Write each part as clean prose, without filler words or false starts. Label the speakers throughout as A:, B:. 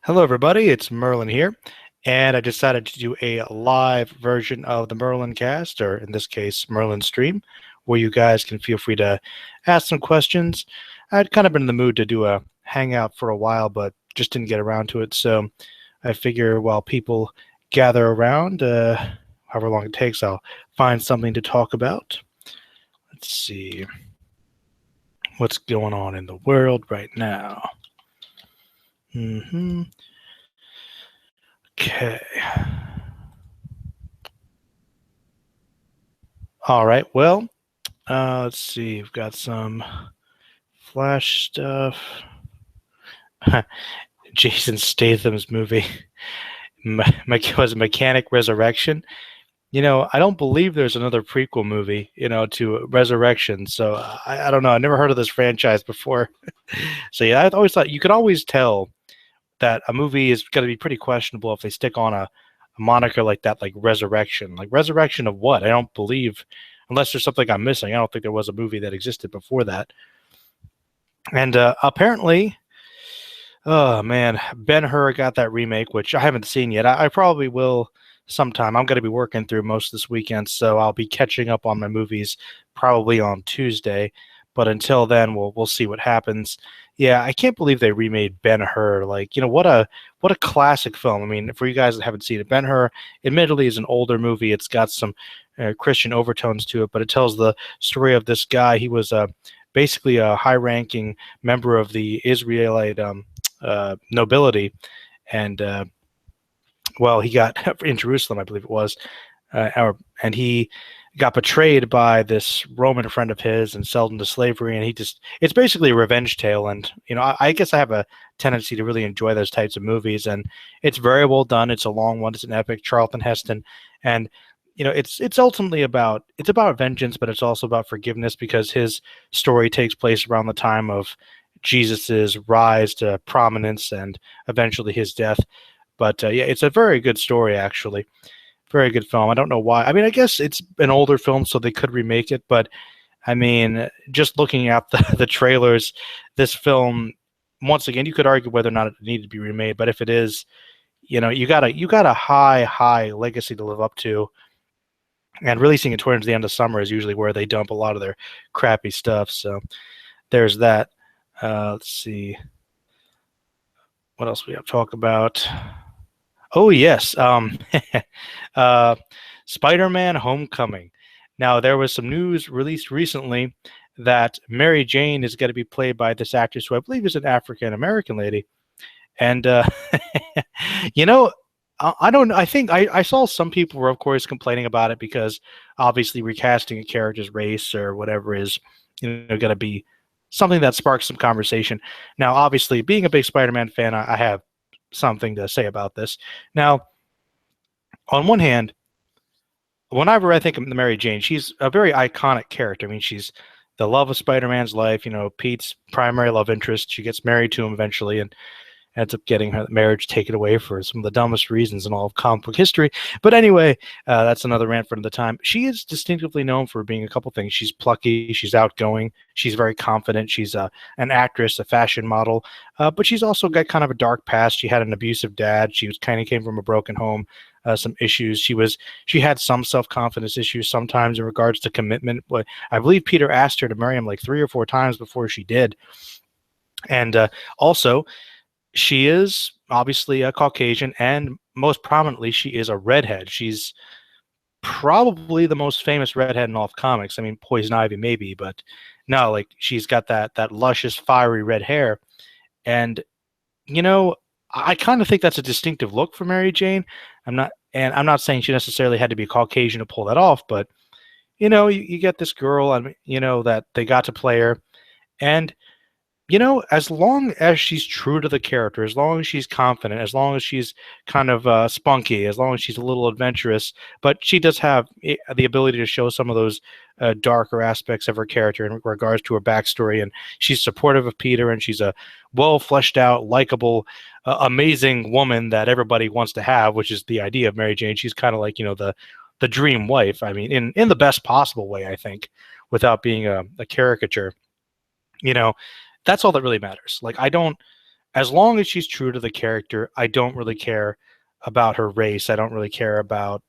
A: Hello, everybody. It's Merlin here, and I decided to do a live version of the Merlin cast, or in this case, Merlin stream, where you guys can feel free to ask some questions. I'd kind of been in the mood to do a hangout for a while, but just didn't get around to it. So I figure while people gather around, however long it takes, I'll find something to talk about. Let's see what's going on in the world right now. Okay. All right. Well, let's see. We've got some Flash stuff. Jason Statham's movie was Mechanic Resurrection. I don't believe there's another prequel movie, to Resurrection. So I don't know. I never heard of this franchise before. So yeah, I always thought you could always tell that a movie is going to be pretty questionable if they stick on a moniker like that, like Resurrection. Like Resurrection of what? I don't believe, unless there's something I'm missing. I don't think there was a movie that existed before that. And apparently, oh man, Ben-Hur got that remake, which I haven't seen yet. I probably will sometime. I'm going to be working through most this weekend, so I'll be catching up on my movies probably on Tuesday. But until then, we'll see what happens. Yeah, I can't believe they remade Ben-Hur. Like, what a classic film. I mean, for you guys that haven't seen it, Ben-Hur admittedly is an older movie. It's got some Christian overtones to it, but it tells the story of this guy. He was basically a high-ranking member of the Israelite nobility, and well, he got in Jerusalem, I believe it was, and he got betrayed by this Roman friend of his and sold into slavery. And it's basically a revenge tale. And, I guess I have a tendency to really enjoy those types of movies, and it's very well done. It's a long one. It's an epic. Charlton Heston. And, it's ultimately about vengeance, but it's also about forgiveness, because his story takes place around the time of Jesus's rise to prominence and eventually his death. But yeah, it's a very good story, actually. Very good film. I don't know why. I mean, I guess it's an older film, so they could remake it. But I mean, just looking at the trailers, this film, once again, you could argue whether or not it needed to be remade. But if it is, you got a high legacy to live up to. And releasing it towards the end of summer is usually where they dump a lot of their crappy stuff. So there's that. Let's see. What else we have to talk about? Oh, yes. Spider-Man Homecoming. Now, there was some news released recently that Mary Jane is going to be played by this actress, who I believe is an African-American lady. And, I don't. I think I saw some people were, of course, complaining about it, because obviously recasting a character's race or whatever is, going to be something that sparks some conversation. Now, obviously, being a big Spider-Man fan, I have something to say about this. Now, on one hand, whenever I think of the Mary Jane, she's a very iconic character. I mean, she's the love of Spider-Man's life, Pete's primary love interest. She gets married to him eventually and ends up getting her marriage taken away for some of the dumbest reasons in all of comic book history. But anyway, that's another rant for another time. She is distinctively known for being a couple things. She's plucky, she's outgoing, she's very confident, she's an actress, a fashion model, but she's also got kind of a dark past. She had an abusive dad. She kind of came from a broken home. Some issues. She had some self-confidence issues sometimes in regards to commitment. But I believe Peter asked her to marry him like 3 or 4 times before she did. And also, she is obviously a Caucasian, and most prominently, she is a redhead. She's probably the most famous redhead in all of comics. I mean, Poison Ivy maybe, but no, like, she's got that luscious, fiery red hair. And, I kind of think that's a distinctive look for Mary Jane. I'm not saying she necessarily had to be Caucasian to pull that off, but, you get this girl, that they got to play her. And, as long as she's true to the character, as long as she's confident, as long as she's kind of spunky, as long as she's a little adventurous, but she does have the ability to show some of those darker aspects of her character in regards to her backstory. And she's supportive of Peter, and she's a well fleshed out, likable, amazing woman that everybody wants to have, which is the idea of Mary Jane. She's kind of like, the dream wife. I mean, in the best possible way, I think, without being a caricature. That's all that really matters. Like, I don't as long as she's true to the character, I don't really care about her race. I don't really care about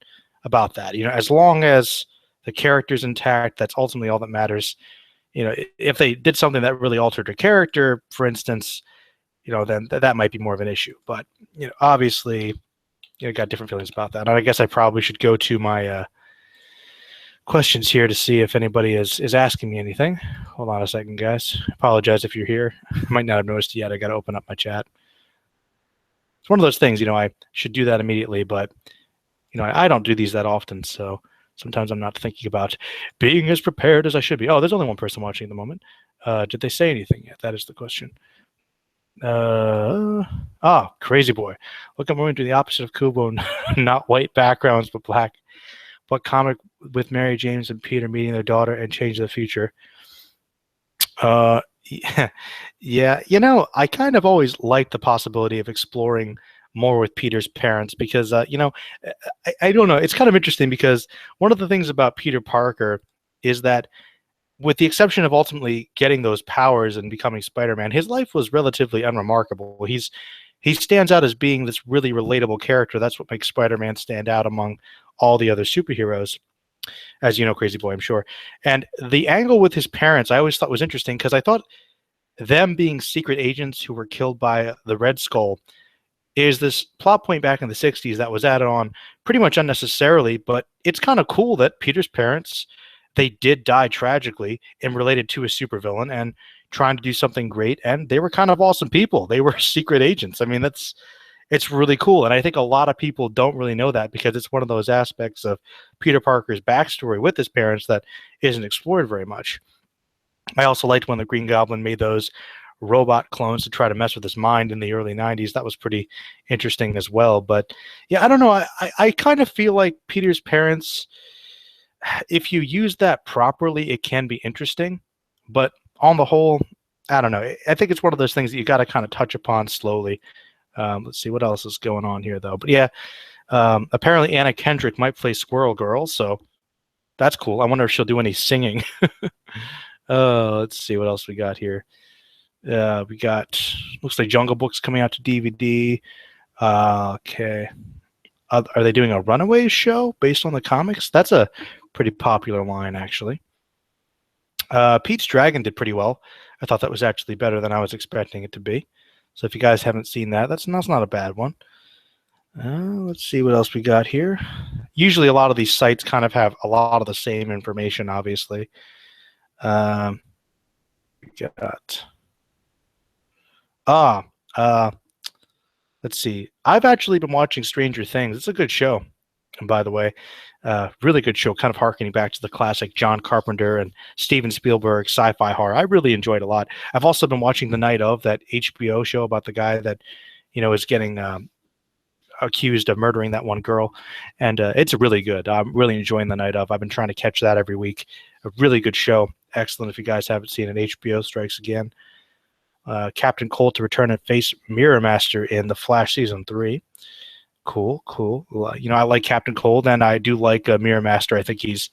A: that. As long as the character's intact, that's ultimately all that matters. If they did something that really altered her character, for instance, then that might be more of an issue. But obviously, got different feelings about that. And I guess I probably should go to my questions here to see if anybody is asking me anything. Hold on a second, guys. Apologize if you're here. I might not have noticed it yet. I got to open up my chat. It's one of those things, I should do that immediately, but I don't do these that often, so sometimes I'm not thinking about being as prepared as I should be. Oh, there's only one person watching at the moment. Did they say anything yet? That is the question. Crazy boy. Look, I'm going to the opposite of Kubo, not white backgrounds, but black. What comic with Mary James and Peter meeting their daughter and change the future? Yeah, I kind of always liked the possibility of exploring more with Peter's parents because, I don't know. It's kind of interesting because one of the things about Peter Parker is that, with the exception of ultimately getting those powers and becoming Spider-Man, his life was relatively unremarkable. He stands out as being this really relatable character. That's what makes Spider-Man stand out among all the other superheroes, as you know, Crazy Boy, I'm sure. And the angle with his parents, I always thought was interesting because I thought them being secret agents who were killed by the Red Skull is this plot point back in the 60s that was added on pretty much unnecessarily, but it's kind of cool that Peter's parents, they did die tragically and related to a supervillain and trying to do something great, and they were kind of awesome people. They were secret agents. I mean, it's really cool, and I think a lot of people don't really know that because it's one of those aspects of Peter Parker's backstory with his parents that isn't explored very much. I also liked when the Green Goblin made those robot clones to try to mess with his mind in the early 90s. That was pretty interesting as well. But yeah, I don't know. I kind of feel like Peter's parents, if you use that properly, it can be interesting. But on the whole, I don't know. I think it's one of those things that you got to kind of touch upon slowly. Let's see what else is going on here, though. But yeah, apparently Anna Kendrick might play Squirrel Girl, so that's cool. I wonder if she'll do any singing. Let's see what else we got here. We got, looks like Jungle Book's coming out to DVD. Okay. Are they doing a Runaways show based on the comics? That's a pretty popular line, actually. Pete's Dragon did pretty well. I thought that was actually better than I was expecting it to be. So if you guys haven't seen that, that's not a bad one. Let's see what else we got here. Usually a lot of these sites kind of have a lot of the same information, obviously. We got... let's see. I've actually been watching Stranger Things. It's a good show, and by the way. Really good show, kind of harkening back to the classic John Carpenter and Steven Spielberg sci-fi horror. I really enjoyed it a lot. I've also been watching The Night Of, that HBO show about the guy that, is getting accused of murdering that one girl. And it's really good. I'm really enjoying The Night Of. I've been trying to catch that every week. A really good show. Excellent if you guys haven't seen it. HBO strikes again. Captain Cold to return and face Mirror Master in The Flash Season 3. Cool. I like Captain Cold, and I do like Mirror Master. I think he's,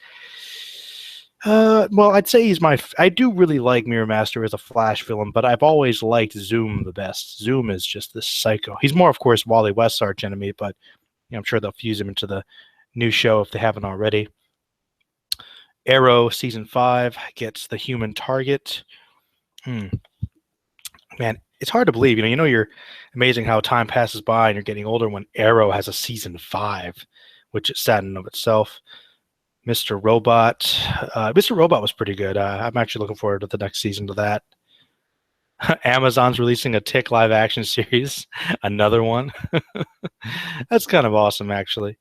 A: I'd say he's I do really like Mirror Master as a Flash villain, but I've always liked Zoom the best. Zoom is just this psycho. He's more, of course, Wally West's arch enemy, but I'm sure they'll fuse him into the new show if they haven't already. Arrow Season 5 gets the Human Target. Man, it's hard to believe. You're amazing how time passes by and you're getting older when Arrow has a Season 5, which is sad in of itself. Mr. Robot. Mr. Robot was pretty good. I'm actually looking forward to the next season of that. Amazon's releasing a Tick live action series. Another one. That's kind of awesome, actually.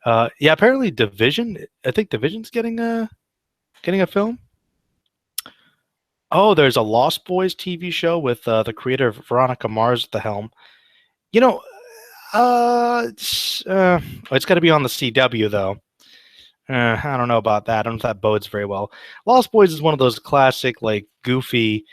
A: Yeah, apparently Division. I think Division's getting a film. Oh, there's a Lost Boys TV show with the creator of Veronica Mars at the helm. It's got to be on the CW, though. I don't know about that. I don't know if that bodes very well. Lost Boys is one of those classic, goofy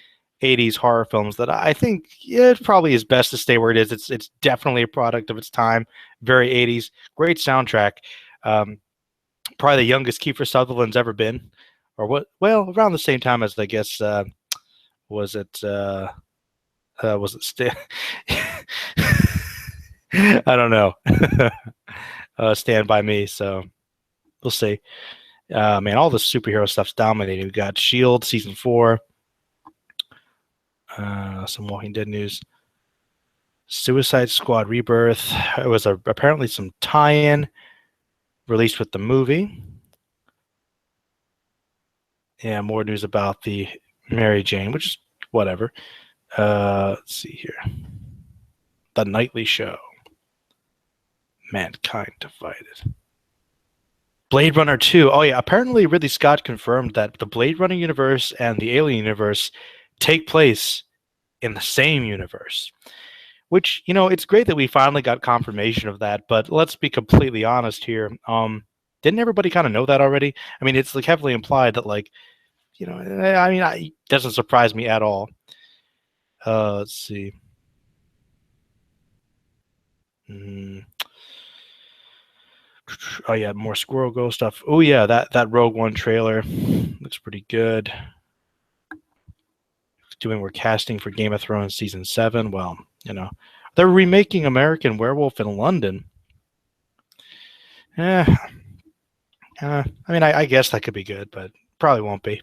A: 80s horror films that I think it probably is best to stay where it is. It's definitely a product of its time. Very 80s. Great soundtrack. Probably the youngest Kiefer Sutherland's ever been. Or what? Well, around the same time as, I guess, was it Was it I don't know. Stand by Me. So we'll see. Man, all the superhero stuff's dominating. We got Shield season 4. Some Walking Dead news. Suicide Squad Rebirth. It was apparently some tie-in released with the movie. Yeah, more news about the Mary Jane, which is whatever. Let's see here. The Nightly Show. Mankind Divided. Blade Runner 2. Oh, yeah. Apparently, Ridley Scott confirmed that the Blade Runner universe and the Alien universe take place in the same universe. Which, it's great that we finally got confirmation of that, but let's be completely honest here. Didn't everybody kind of know that already? I mean, it's like heavily implied that, like, it doesn't surprise me at all. Let's see. Oh yeah, more Squirrel Girl stuff. Oh yeah, that Rogue One trailer looks pretty good. Doing we're casting for Game of Thrones season 7. Well, they're remaking American Werewolf in London. I guess that could be good, but probably won't be.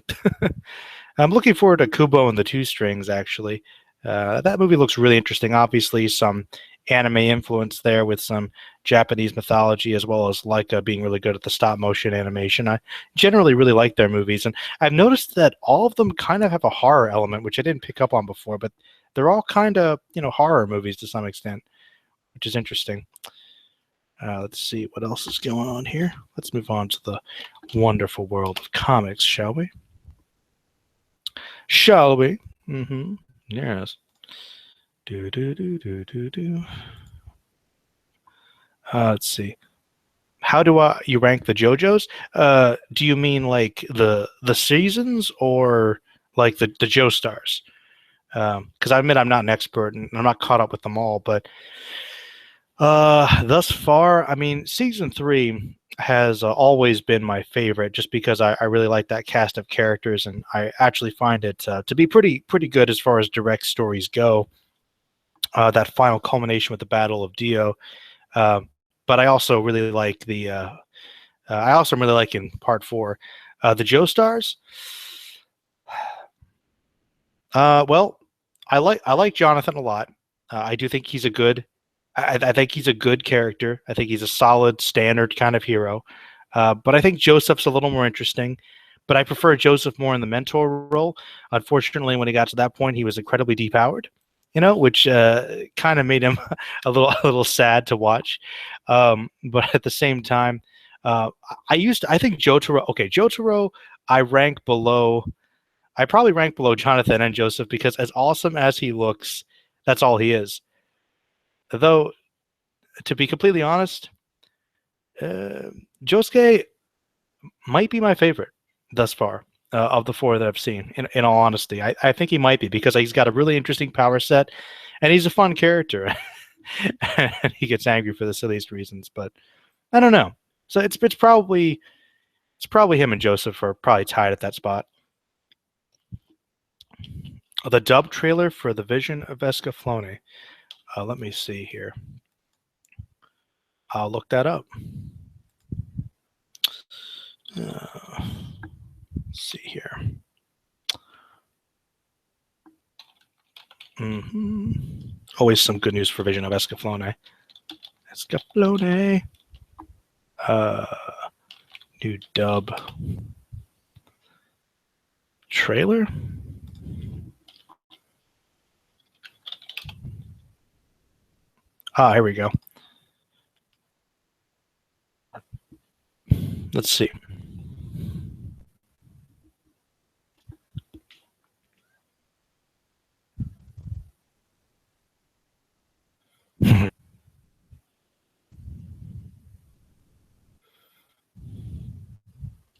A: I'm looking forward to Kubo and the Two Strings, actually. That movie looks really interesting. Obviously, some anime influence there with some Japanese mythology, as well as Leica being really good at the stop motion animation. I generally really like their movies, and I've noticed that all of them kind of have a horror element, which I didn't pick up on before, but they're all kind of, horror movies to some extent, which is interesting. Let's see what else is going on here. Let's move on to the wonderful world of comics, shall we? Shall we? Mm-hmm. Yes. Do. Let's see. How do you rank the JoJo's? Do you mean like the seasons or like the Joestars? Because I admit I'm not an expert and I'm not caught up with them all, but thus far, I mean, season 3 has always been my favorite, just because I really like that cast of characters, and I actually find it to be pretty good as far as direct stories go. That final culmination with the Battle of Dio, but I also really like I also really like in part 4, the Joestars. Well, I like Jonathan a lot. I do think he's a good. I think he's a good character. I think he's a solid, standard kind of hero. But I think Joseph's a little more interesting. But I prefer Joseph more in the mentor role. Unfortunately, when he got to that point, he was incredibly depowered, which kind of made him a little sad to watch. But at the same time, I think Jotaro. Okay, Jotaro, I rank below. I probably rank below Jonathan and Joseph, because as awesome as he looks, that's all he is. Though, to be completely honest, Josuke might be my favorite thus far of the 4 that I've seen. In all honesty, I think he might be, because he's got a really interesting power set, and he's a fun character. And he gets angry for the silliest reasons, but I don't know. So it's probably him and Joseph are probably tied at that spot. The dub trailer for The Vision of Escaflowne. Let me see here. I'll look that up. Let's see here. Always some good news for Vision of Escaflowne. Escaflowne. New dub trailer. Here we go. Let's see.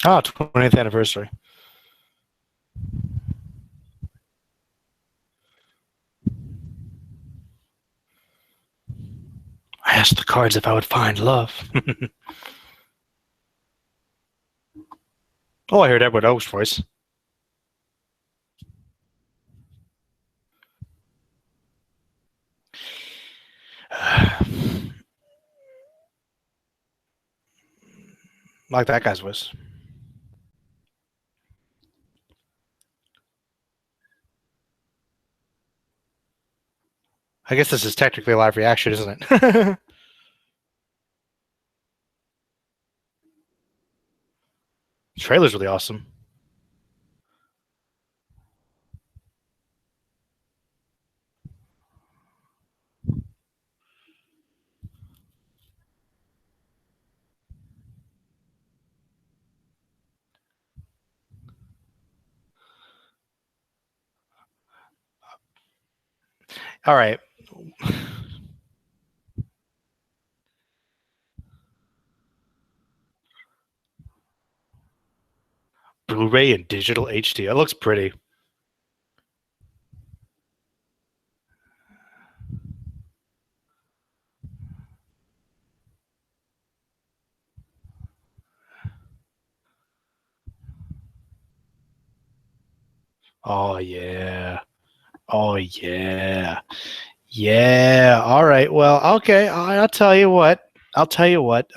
A: Ah, 20th anniversary. I asked the cards if I would find love. Oh, I heard Edward Oak's voice. Like that guy's voice. I guess this is technically a live reaction, isn't it? The trailer's really awesome. All right. Blu-ray and digital HD. It looks pretty. Oh yeah. Oh yeah. Yeah. All right. Well, okay. I'll tell you what. I'll tell you what.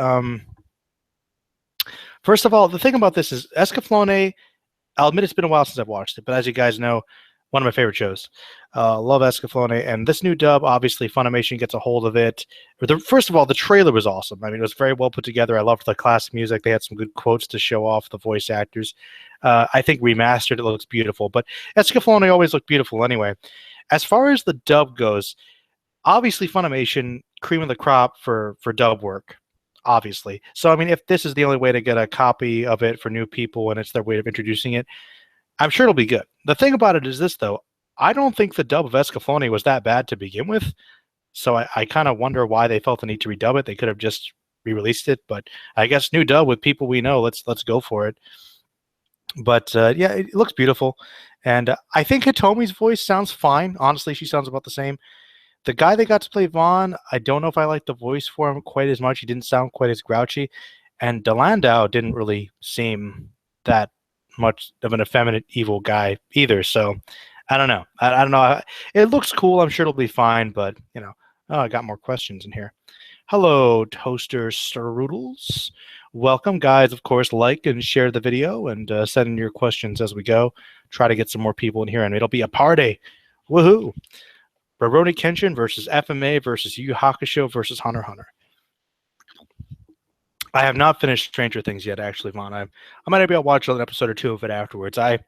A: First of all, the thing about this is Escaflowne. I'll admit it's been a while since I've watched it, but as you guys know, one of my favorite shows. Love Escaflowne, and this new dub, obviously, Funimation gets a hold of it. First of all, the trailer was awesome. I mean, it was very well put together. I loved the classic music. They had some good quotes to show off the voice actors. I think remastered, it looks beautiful, but Escaflowne always looked beautiful anyway. As far as the dub goes, obviously Funimation, cream of the crop for dub work. Obviously. So I mean, if this is the only way to get a copy of it for new people and it's their way of introducing it, I'm sure it'll be good. The thing about it is this though, I don't think the dub of Escaflowne was that bad to begin with. So I kind of wonder why they felt the need to redub it. They could have just re-released it, but I guess new dub with people we know. Let's go for it. But yeah, it looks beautiful, and I think Hitomi's voice sounds fine. Honestly, she sounds about the same. The guy that got to play Vaughn, I don't know if I like the voice for him quite as much. He didn't sound quite as grouchy. And Delandau didn't really seem that much of an effeminate, evil guy either. So I don't know. I don't know. It looks cool. I'm sure it'll be fine. But, you know, oh, I got more questions in here. Hello, Toaster Strudels. Welcome, guys. Of course, like and share the video and send in your questions as we go. Try to get some more people in here, and it'll be a party. Woohoo! Rurouni Kenshin versus FMA versus Yu Yu Hakusho versus Hunter x Hunter. I have not finished Stranger Things yet, actually, Vaughn. I might be able to watch an episode or two of it afterwards. I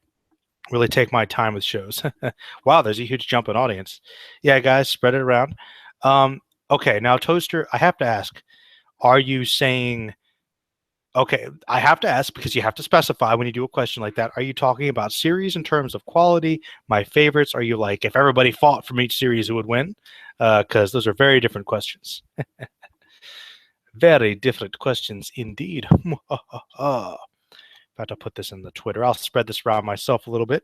A: really take my time with shows. Wow, there's a huge jump in audience. Yeah, guys, spread it around. Okay, now, Toaster, I have to ask, are you saying... Okay, I have to ask because you have to specify when you do a question like that. Are you talking about series in terms of quality? My favorites? Are you like, if everybody fought from each series, who would win? Because those are very different questions. Very different questions indeed. About to put this in the Twitter. I'll spread this around myself a little bit.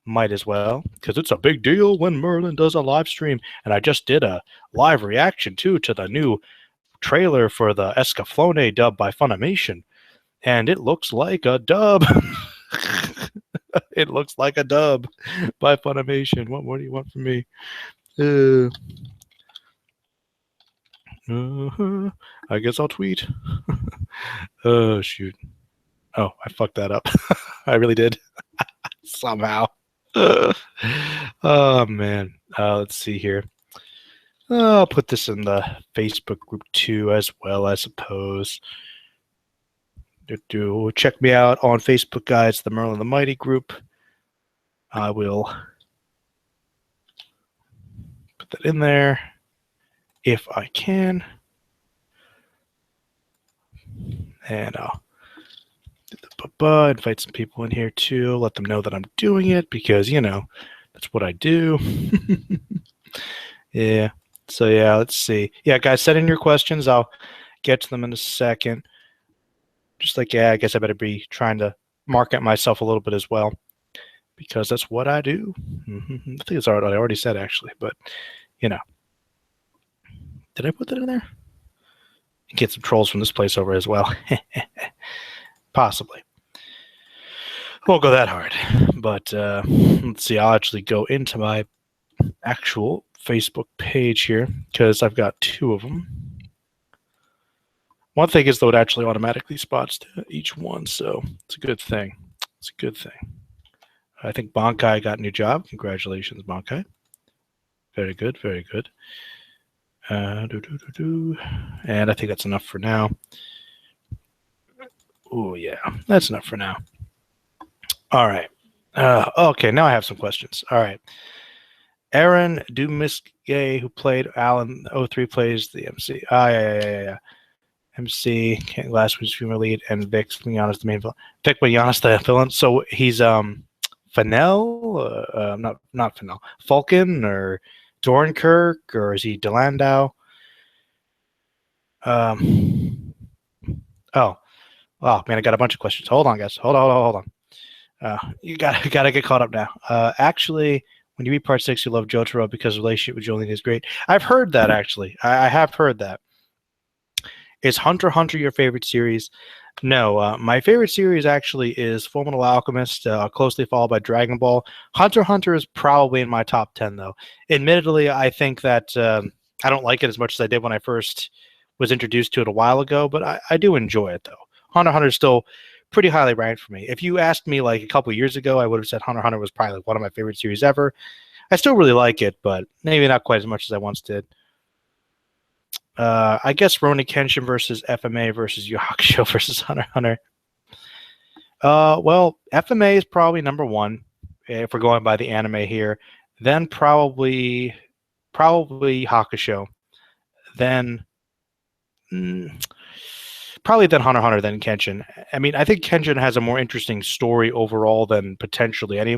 A: Might as well, because it's a big deal when Merlin does a live stream. And I just did a live reaction, too, to the new trailer for the Escaflowne dub by Funimation, and it looks like a dub. It looks like a dub by Funimation. What more do you want from me? I guess I'll tweet. Oh, shoot. Oh, I fucked that up. I really did. Somehow. Oh, man. Let's see here. I'll put this in the Facebook group too, as well, I suppose. Check me out on Facebook, guys, the Merlin the Mighty group. I will put that in there if I can. And I'll invite some people in here too, let them know that I'm doing it because, you know, that's what I do. Yeah. So, yeah, let's see. Yeah, guys, send in your questions. I'll get to them in a second. Just like, yeah, I guess I better be trying to market myself a little bit as well because that's what I do. I think it's what I already said, actually, but, you know. Did I put that in there? Get some trolls from this place over as well. Possibly. Won't go that hard. But let's see. I'll actually go into my actual Facebook page here because I've got two of them. One thing is, though, it actually automatically spots each one, so it's a good thing. It's a good thing. I think Bankai got a new job. Congratulations, Bankai. Very good, very good. And I think that's enough for now. Oh, yeah, that's enough for now. All right. Okay, now I have some questions. All right. Aaron Dumiskay, who played Alan 03, plays the MC. Yeah. MC, last week's female lead, and Vic Mignogna's the main villain. Vic Mignogna's the villain. So he's Fennel, not Fennel, Falcon or Dornkirk, or is he Delandau? Oh man, I got a bunch of questions. Hold on, guys. Hold on. You gotta get caught up now. Actually, when you read part 6, you love Jotaro because the relationship with Jolene is great. I've heard that actually. I have heard that. Is Hunter x Hunter your favorite series? No, my favorite series actually is Fullmetal Alchemist, closely followed by Dragon Ball. Hunter x Hunter is probably in my top 10, though. Admittedly, I think that I don't like it as much as I did when I first was introduced to it a while ago, but I do enjoy it, though. Hunter x Hunter is still pretty highly ranked for me. If you asked me like a couple years ago, I would have said Hunter x Hunter was probably like one of my favorite series ever. I still really like it, but maybe not quite as much as I once did. I guess Rurouni Kenshin versus FMA versus Yu Hakusho versus Hunter x Hunter. Well, FMA is probably number one if we're going by the anime here. Then probably Hakusho. Then probably then Hunter x Hunter, then Kenshin. I mean, I think Kenshin has a more interesting story overall than potentially any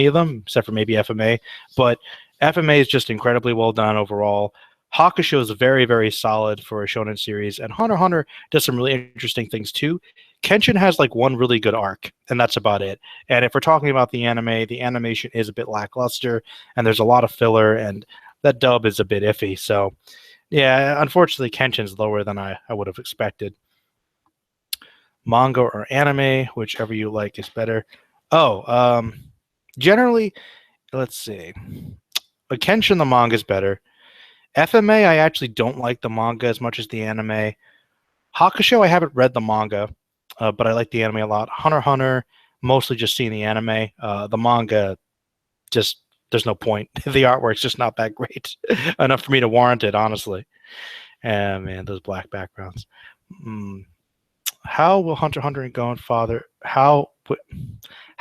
A: of them, except for maybe FMA. But FMA is just incredibly well done overall. Hakusho is very, very solid for a shonen series, and Hunter x Hunter does some really interesting things too. Kenshin has like one really good arc, and that's about it. And if we're talking about the anime, the animation is a bit lackluster, and there's a lot of filler, and that dub is a bit iffy. So, yeah, unfortunately, Kenshin's lower than I would have expected. Manga or anime, whichever you like is better. Generally, let's see. Kenshin, the manga is better. FMA, I actually don't like the manga as much as the anime. Hakusho, I haven't read the manga, but I like the anime a lot. Hunter x Hunter, mostly just seeing the anime. The manga, just there's no point. The artwork's just not that great enough for me to warrant it, honestly. Man, those black backgrounds. How will Hunter x Hunter and Gon father? How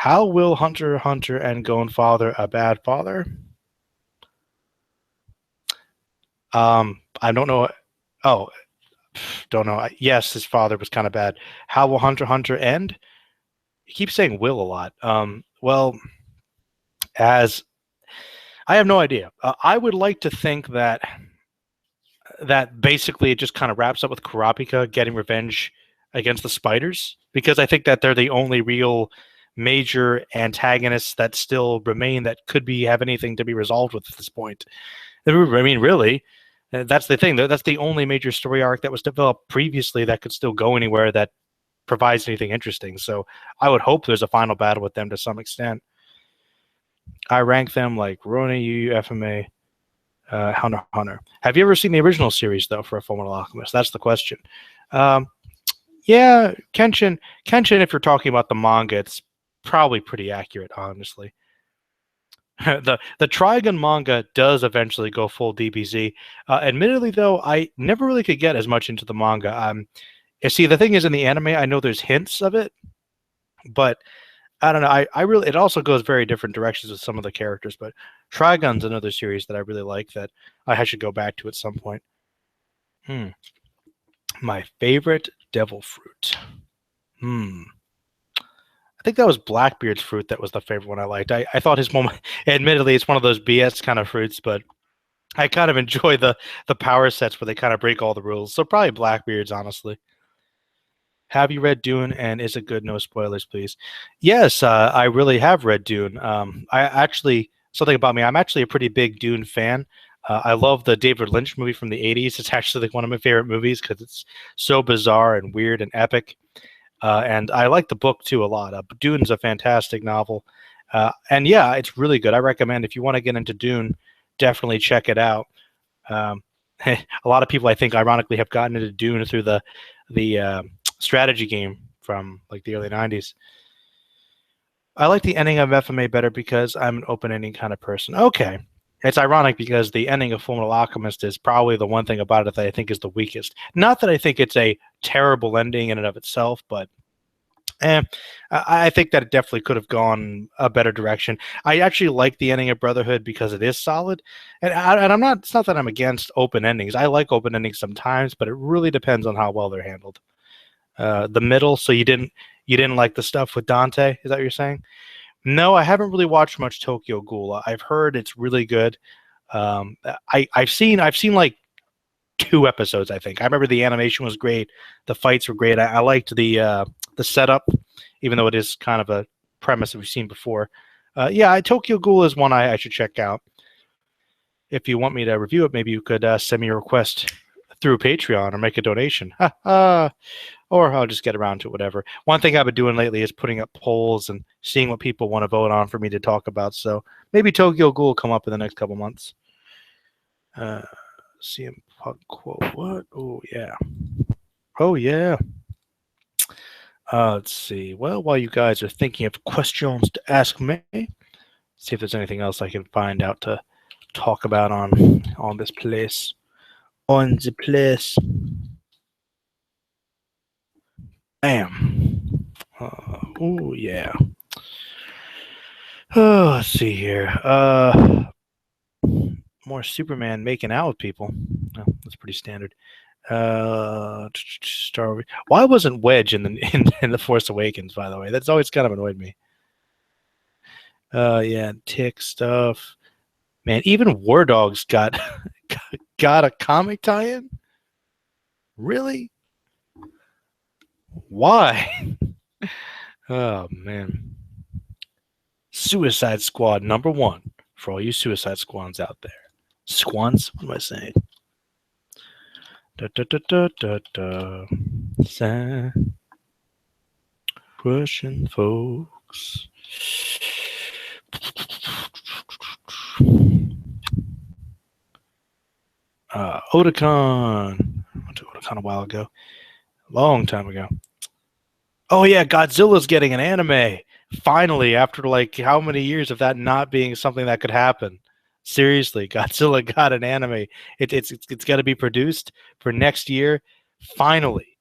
A: will Hunter x Hunter and Gon father a bad father? I don't know. Oh, don't know. Yes, his father was kind of bad. How will Hunter x Hunter end? You keep saying will a lot. Well, as I have no idea. I would like to think that basically it just kind of wraps up with Kurapika getting revenge against the spiders, because I think that they're the only real major antagonists that still remain that could have anything to be resolved with at this point. I mean, really, that's the thing. That's the only major story arc that was developed previously that could still go anywhere that provides anything interesting. So I would hope there's a final battle with them to some extent. I rank them like Rurouni, Yu, FMA, Hunter x Hunter. Have you ever seen the original series, though, for a Fullmetal Alchemist? That's the question. Yeah, Kenshin, if you're talking about the manga, it's probably pretty accurate, honestly. The Trigun manga does eventually go full DBZ. Admittedly, though, I never really could get as much into the manga. See, the thing is, in the anime, I know there's hints of it, but I don't know. I really, it also goes very different directions with some of the characters. But Trigun's another series that I really like that I should go back to at some point. My favorite devil fruit. I think that was Blackbeard's fruit that was the favorite one I liked. I thought his moment, admittedly, it's one of those BS kind of fruits, but I kind of enjoy the power sets where they kind of break all the rules. So probably Blackbeard's, honestly. Have you read Dune, and is it good? No spoilers, please. Yes, I really have read Dune. Something about me, I'm actually a pretty big Dune fan. I love the David Lynch movie from the 80s. It's actually like one of my favorite movies because it's so bizarre and weird and epic. And I like the book, too, a lot. Dune's a fantastic novel. And yeah, it's really good. I recommend if you want to get into Dune, definitely check it out. A lot of people, I think, ironically, have gotten into Dune through the strategy game from like the early '90s. I like the ending of FMA better because I'm an open ending kind of person. Okay. It's ironic because the ending of Fullmetal Alchemist is probably the one thing about it that I think is the weakest. Not that I think it's a terrible ending in and of itself, but eh, I think that it definitely could have gone a better direction. I actually like the ending of Brotherhood because it is solid, and I'm not. It's not that I'm against open endings. I like open endings sometimes, but it really depends on how well they're handled. The middle, so you didn't like the stuff with Dante? Is that what you're saying? No, I haven't really watched much Tokyo Ghoul. I've heard it's really good. I've seen like 2 episodes. I think I remember the animation was great. The fights were great. I liked the setup, even though it is kind of a premise that we've seen before. Yeah, Tokyo Ghoul is one I should check out. If you want me to review it, maybe you could send me a request through Patreon or make a donation. Or I'll just get around to it, whatever. One thing I've been doing lately is putting up polls and seeing what people want to vote on for me to talk about. So maybe Tokyo Ghoul will come up in the next couple months. CM Punk quote. What? Oh, yeah. Oh, yeah. Let's see. Well, while you guys are thinking of questions to ask me, see if there's anything else I can find out to talk about on this place. On the place. Bam. Oh, yeah. Oh, let's see here. More Superman making out with people. Oh, that's pretty standard. Star. Why wasn't Wedge in the Force Awakens? By the way, that's always kind of annoyed me. Yeah, Tick stuff. Man, even War Dogs got got a comic tie-in. Really? Why? Oh man. Suicide Squad #1 for all you Suicide Squads out there. Squans? What am I saying? Da, da, da, da, da, da. Sad. Russian folks. Otakon. I went to Otakon a while ago. A long time ago. Oh yeah, Godzilla's getting an anime. Finally, after like how many years of that not being something that could happen. Seriously, Godzilla got an anime. It's got to be produced for next year. Finally,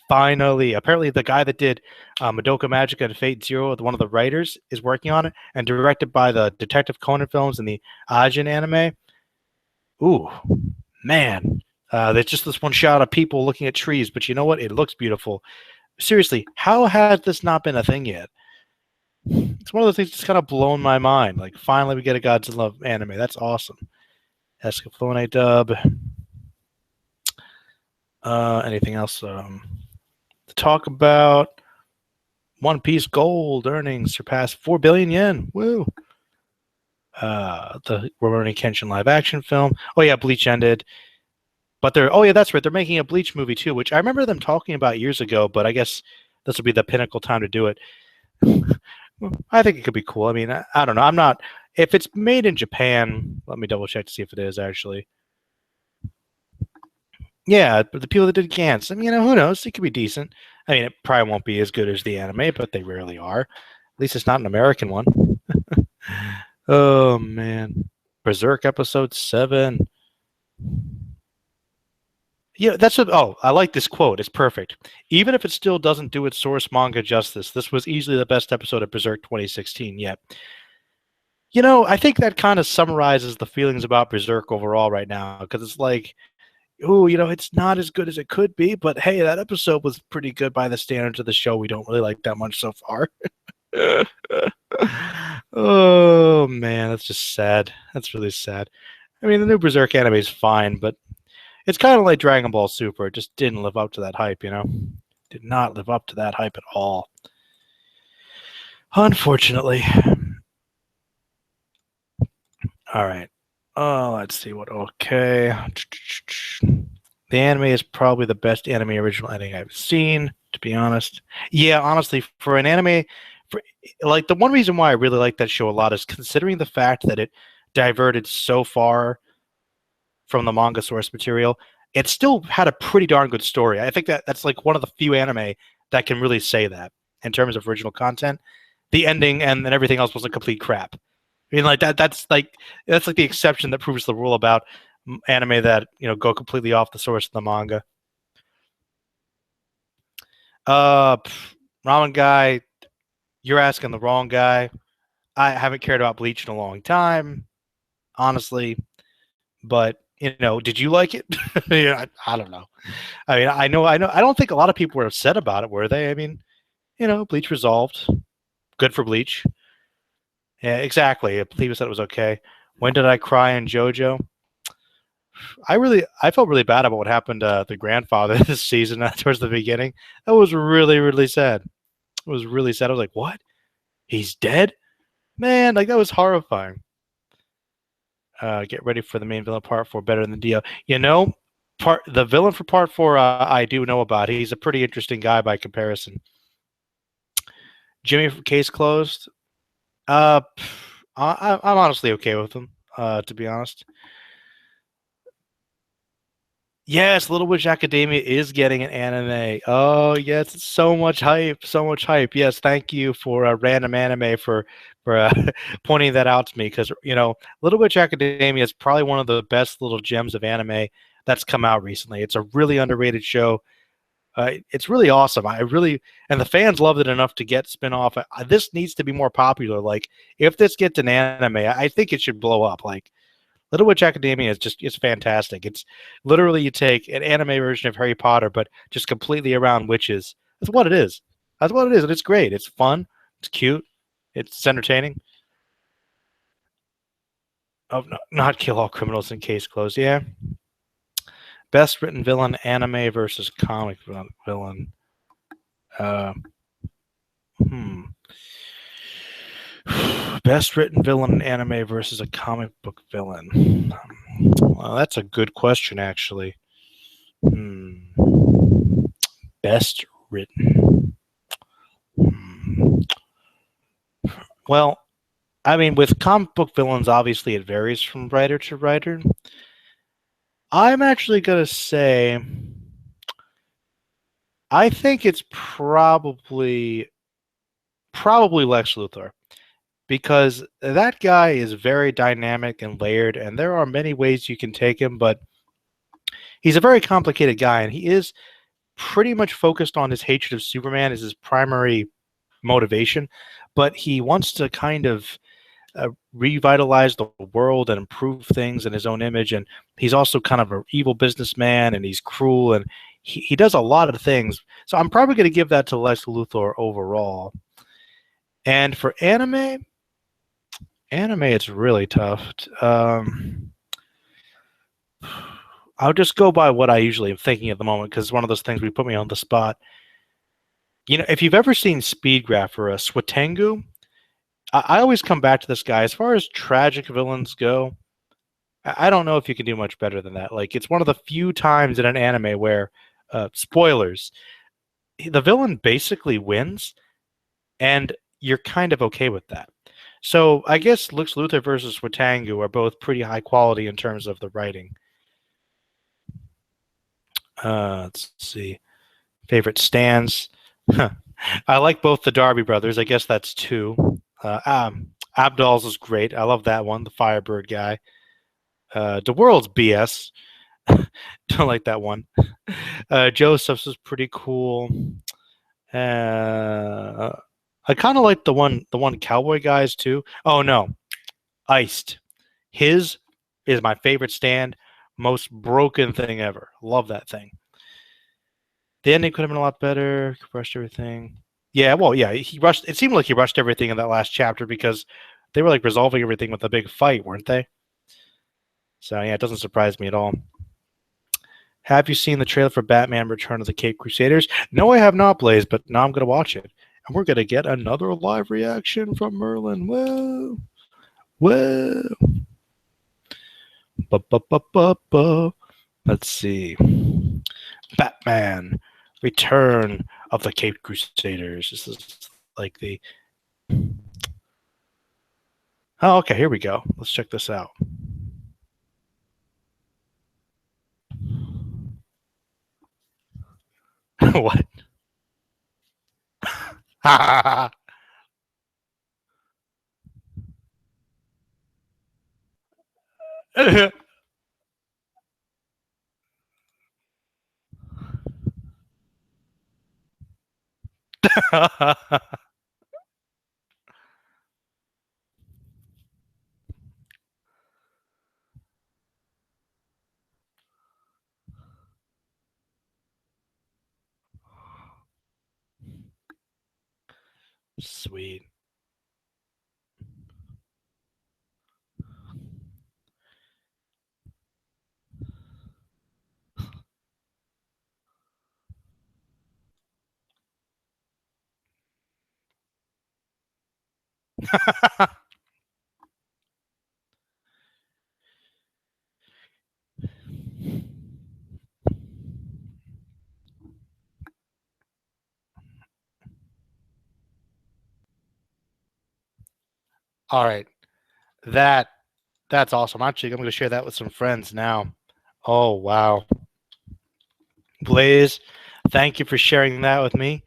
A: finally. Apparently, the guy that did Madoka Magica and Fate Zero, one of the writers, is working on it and directed by the Detective Conan films and the Ajin anime. Ooh, man. There's just this one shot of people looking at trees, but you know what? It looks beautiful. Seriously, how has this not been a thing yet? It's one of the things that's kind of blown my mind. Like, finally, we get a Godzilla anime. That's awesome. Escaflowne dub. Anything else to talk about? One Piece Gold earnings surpassed 4 billion yen. Woo! The Rurouni Kenshin live action film. Oh yeah, Bleach ended. But oh yeah, that's right. They're making a Bleach movie too, which I remember them talking about years ago. But I guess this will be the pinnacle time to do it. I think it could be cool. I mean, I don't know. I'm not. If it's made in Japan, let me double check to see if it is actually. Yeah, but the people that did Gantz, I mean, who knows? It could be decent. I mean, it probably won't be as good as the anime, but they rarely are. At least it's not an American one. Oh man, Berserk episode 7. Yeah, that's what. Oh, I like this quote. It's perfect. Even if it still doesn't do its source manga justice, this was easily the best episode of Berserk 2016 yet. I think that kind of summarizes the feelings about Berserk overall right now, because it's like, ooh, it's not as good as it could be, but hey, that episode was pretty good by the standards of the show we don't really like that much so far. Oh man, that's just sad. That's really sad. I mean, the new Berserk anime is fine, but it's kind of like Dragon Ball Super. It just didn't live up to that hype, Did not live up to that hype at all. Unfortunately. All right. Let's see what. Okay. The anime is probably the best anime original ending I've seen, to be honest. Yeah, honestly, for an anime, like the one reason why I really like that show a lot is considering the fact that it diverted so far from the manga source material, it still had a pretty darn good story. I think that's like one of the few anime that can really say that in terms of original content. The ending and then everything else was a complete crap. I mean, like that's like the exception that proves the rule about anime that go completely off the source of the manga. Ramen guy, you're asking the wrong guy. I haven't cared about Bleach in a long time, honestly. But did you like it? Yeah, I don't know. I mean, I know. I don't think a lot of people were upset about it, were they? I mean, Bleach resolved. Good for Bleach. Yeah, exactly. I believe said it was okay. When did I cry in JoJo? I felt really bad about what happened to the grandfather this season towards the beginning. That was really, really sad. It was really sad. I was like, what? He's dead? Man, like that was horrifying. Get ready for the main villain part 4 better than Dio. The villain for part 4 I do know about. He's a pretty interesting guy by comparison. Jimmy case closed. I'm honestly okay with him, to be honest. Yes, Little Witch Academia is getting an anime. Oh yes, so much hype, so much hype. Yes, thank you for Random Anime for pointing that out to me because Little Witch Academia is probably one of the best little gems of anime that's come out recently. It's a really underrated show. It's really awesome. And the fans loved it enough to get spin-off. This needs to be more popular. Like if this gets an anime, I think it should blow up. Like Little Witch Academia it's fantastic. It's literally you take an anime version of Harry Potter, but just completely around witches. That's what it is. That's what it is, and it's great. It's fun. It's cute. It's entertaining. Oh, no, not kill all criminals in case closed. Yeah. Best written villain, anime versus comic villain. Uh, hmm. Best written villain, anime versus a comic book villain. Well, that's a good question, actually. Hmm. Best written. Hmm. Well, I mean, with comic book villains, obviously it varies from writer to writer. I'm actually going to say I think it's probably Lex Luthor because that guy is very dynamic and layered, and there are many ways you can take him, but he's a very complicated guy, and he is pretty much focused on his hatred of Superman as his primary motivation, but he wants to kind of revitalize the world and improve things in his own image. And he's also kind of an evil businessman, and he's cruel, and he does a lot of things. So I'm probably going to give that to Lex Luthor overall. And for anime, it's really tough. I'll just go by what I usually am thinking at the moment because it's one of those things we put me on the spot. If you've ever seen Speedgraph or a Swatengu, I always come back to this guy. As far as tragic villains go, I don't know if you can do much better than that. Like, it's one of the few times in an anime where, spoilers, the villain basically wins, and you're kind of okay with that. So I guess Lex Luthor versus Watangu are both pretty high quality in terms of the writing. Let's see. Favorite stands. I like both the Darby brothers. I guess that's 2. Abdal's is great. I love that one, the Firebird guy. The World's BS. Don't like that one. Joseph's is pretty cool. I kind of like the one cowboy guys too. Oh no, Iced. His is my favorite stand. Most broken thing ever. Love that thing. The ending could have been a lot better. Rushed everything. Yeah, well, yeah, he rushed. It seemed like he rushed everything in that last chapter because they were like resolving everything with a big fight, weren't they? So yeah, it doesn't surprise me at all. Have you seen the trailer for Batman: Return of the Caped Crusaders? No, I have not, Blaze, but now I'm gonna watch it, and we're gonna get another live reaction from Merlin. Whoa, whoa. Ba-ba-ba-ba-ba. Let's see. Batman: Return of the Caped Crusaders. This is like the. Oh, okay. Here we go. Let's check this out. What? Sweet. All right. That that's awesome. Actually, I'm going to share that with some friends now. Oh, wow. Blaze, thank you for sharing that with me.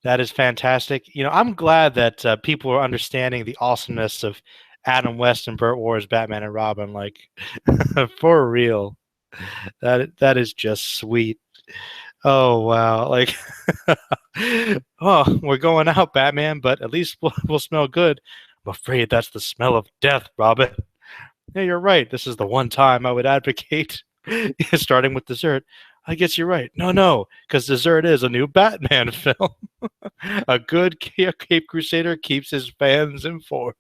A: That is fantastic. I'm glad that people are understanding the awesomeness of Adam West and Burt Ward's Batman and Robin. Like, for real, that is just sweet. Oh wow! Like, oh, we're going out, Batman, but at least we'll smell good. I'm afraid that's the smell of death, Robin. Yeah, you're right. This is the one time I would advocate starting with dessert. I guess you're right. No, because dessert is a new Batman film. A good Cape Crusader keeps his fans informed.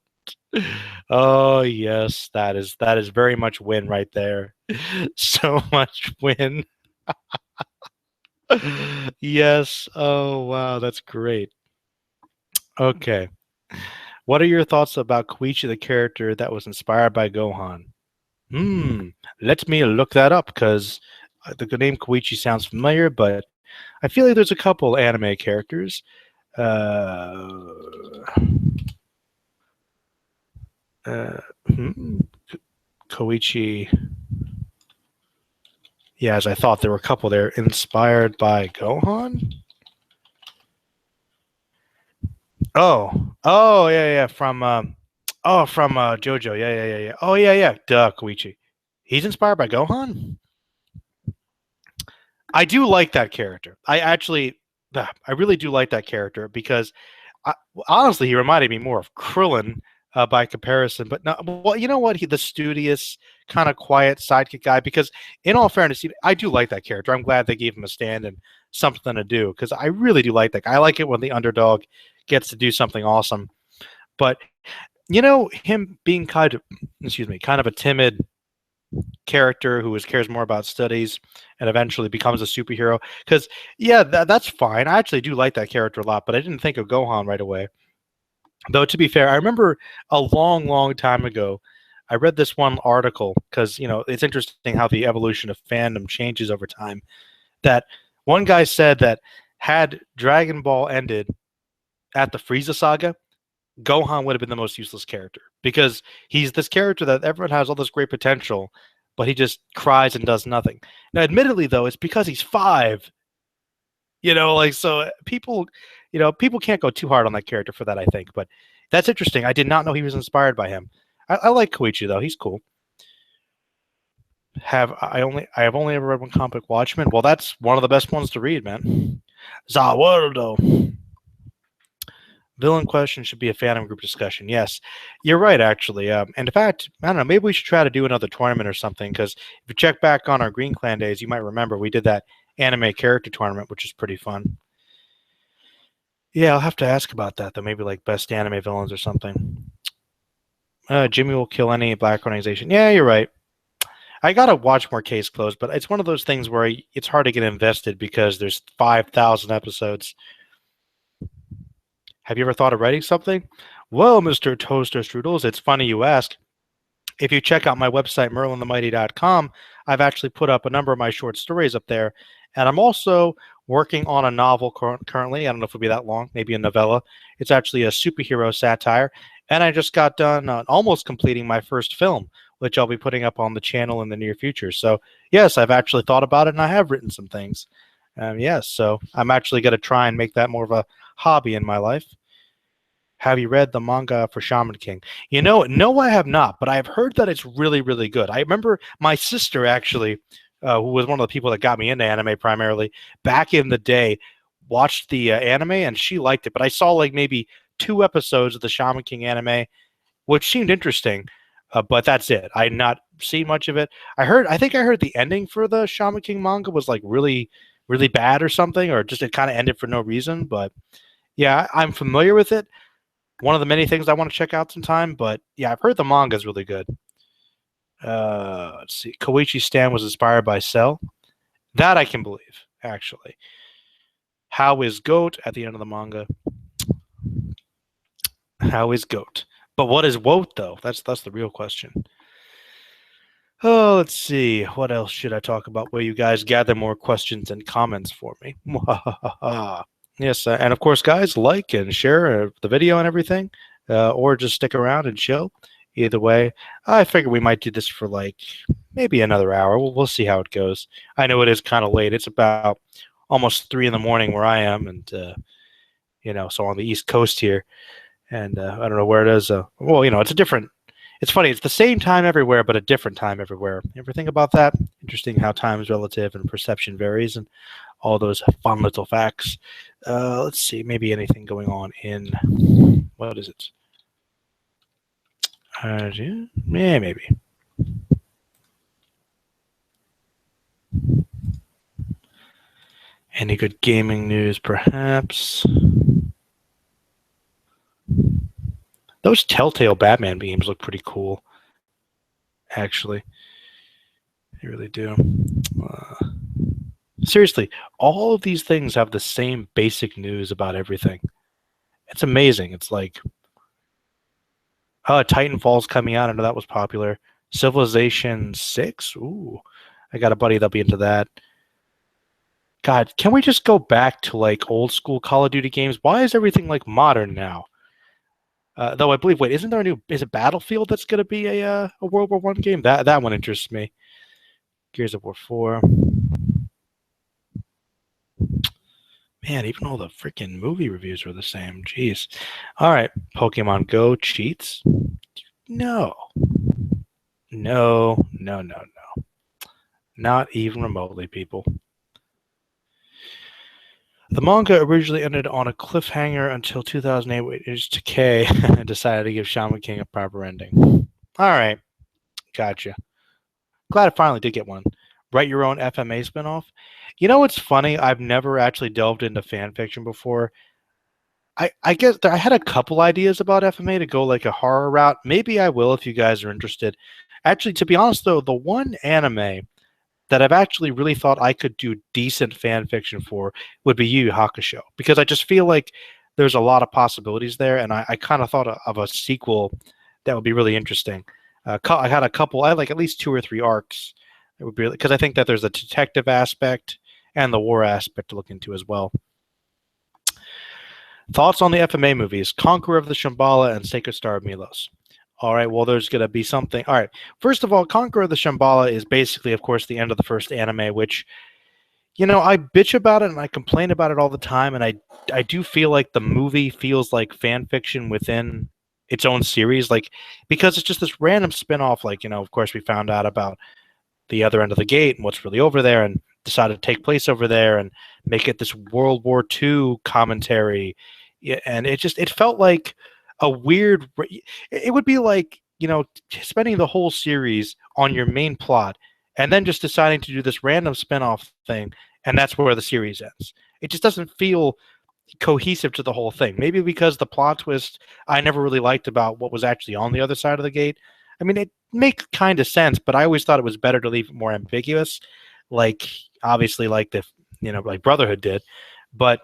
A: Oh yes, that is very much win right there. So much win. Yes. Oh wow, that's great. Okay. What are your thoughts about Koichi, the character that was inspired by Gohan? Hmm. Let me look that up because the name Koichi sounds familiar, but I feel like there's a couple anime characters. Uh, hmm, Koichi. Yeah, as I thought, there were a couple there inspired by Gohan. Oh, yeah, from JoJo. Yeah. Oh, yeah. Duh, Koichi. He's inspired by Gohan. I do like that character. I really do like that character because I, honestly, he reminded me more of Krillin by comparison. But no, well, you know what? The studious, kind of quiet sidekick guy. Because in all fairness, I do like that character. I'm glad they gave him a stand and something to do because I really do like that guy. I like it when the underdog gets to do something awesome. But him being kind of a timid character who cares more about studies and eventually becomes a superhero. Because that's fine. I actually do like that character a lot, but I didn't think of Gohan right away. Though to be fair, I remember a long, long time ago, I read this one article because it's interesting how the evolution of fandom changes over time. That one guy said that had Dragon Ball ended at the Frieza saga, Gohan would have been the most useless character because he's this character that everyone has all this great potential, but he just cries and does nothing. Now, admittedly, though, it's because he's 5. So people can't go too hard on that character for that, I think. But that's interesting. I did not know he was inspired by him. I like Koichi though; he's cool. I have only ever read one comic book, Watchmen. Well, that's one of the best ones to read, man. Zawardo. Villain question should be a fandom group discussion. Yes, you're right, actually. And in fact, I don't know, maybe we should try to do another tournament or something, because if you check back on our Green Clan days, you might remember we did that anime character tournament, which is pretty fun. Yeah, I'll have to ask about that, though. Maybe like best anime villains or something. Jimmy will kill any black organization. Yeah, you're right. I gotta watch more Case Closed, but it's one of those things where it's hard to get invested because there's 5,000 episodes. Have you ever thought of writing something? Well, Mr. Toaster Strudels, it's funny you ask. If you check out my website, merlinthemighty.com, I've actually put up a number of my short stories up there. And I'm also working on a novel currently. I don't know if it'll be that long, maybe a novella. It's actually a superhero satire. And I just got done almost completing my first film, which I'll be putting up on the channel in the near future. So, yes, I've actually thought about it and I have written some things. Yes, so I'm actually going to try and make that more of a hobby in my life. Have you read the manga for Shaman King? No, I have not, but I've heard that it's really, really good. I remember my sister actually, who was one of the people that got me into anime primarily back in the day, watched the anime and she liked it. But I saw like maybe 2 episodes of the Shaman King anime, which seemed interesting, but that's it. I not seen much of it. I think I heard the ending for the Shaman King manga was like really, really bad or something, or just it kind of ended for no reason. But yeah, I'm familiar with it. One of the many things I want to check out sometime. But yeah, I've heard the manga is really good. Let's see. Koichi Stan was inspired by Cell. That I can believe, actually. How is Goat at the end of the manga? How is Goat? But what is Woat though? That's the real question. Oh, let's see. What else should I talk about? Where you guys gather more questions and comments for me. Yes, and of course, guys, like and share the video and everything, or just stick around and chill. Either way, I figure we might do this for like maybe another hour. We'll see how it goes. I know it is kind of late. It's about almost 3 in the morning where I am, and so on the East Coast here, and I don't know where it is. Well, it's a different. It's funny. It's the same time everywhere, but a different time everywhere. Ever think about that? Interesting how time is relative and perception varies, and all those fun little facts. Let's see. Maybe anything going on in what is it? Yeah, maybe. Any good gaming news, perhaps? Those Telltale Batman games look pretty cool, actually. They really do. Seriously, all of these things have the same basic news about everything. It's amazing. It's like, Titanfall's coming out. I know that was popular. Civilization 6? Ooh, I got a buddy that'll be into that. God, can we just go back to like old school Call of Duty games? Why is everything like modern now? Though I believe, wait, isn't there a new? Is it Battlefield that's going to be a World War One game? That one interests me. Gears of War 4. Man, even all the freaking movie reviews were the same. Jeez. All right, Pokemon Go cheats? No. No, no, no, no. Not even remotely, people. The manga originally ended on a cliffhanger until 2008, when Takei decided to give Shaman King a proper ending. All right, gotcha. Glad I finally did get one. Write your own FMA spinoff. You know what's funny? I've never actually delved into fan fiction before. I guess I had a couple ideas about FMA to go like a horror route. Maybe I will if you guys are interested. Actually, to be honest though, the one anime that I've actually really thought I could do decent fan fiction for would be Yu Yu Hakusho, because I just feel like there's a lot of possibilities there, and I kind of thought of a sequel that would be really interesting. I had a couple, I had like at least 2 or 3 arcs. It would be because I think that there's a detective aspect and the war aspect to look into as well. Thoughts on the FMA movies, Conqueror of the Shambhala and Sacred Star of Milos. All right, well, there's going to be something. All right, first of all, Conqueror of the Shambhala is basically, of course, the end of the first anime, which, I bitch about it and I complain about it all the time, and I do feel like the movie feels like fan fiction within its own series, like, because it's just this random spin-off, like, of course, we found out about the other end of the gate and what's really over there, and decided to take place over there and make it this World War II commentary. Yeah, and it felt like a weird. It would be like spending the whole series on your main plot and then just deciding to do this random spin-off thing, and that's where the series ends. It just doesn't feel cohesive to the whole thing. Maybe because the plot twist I never really liked about what was actually on the other side of the gate. I mean, it makes kind of sense, but I always thought it was better to leave it more ambiguous, like obviously like the like Brotherhood did. But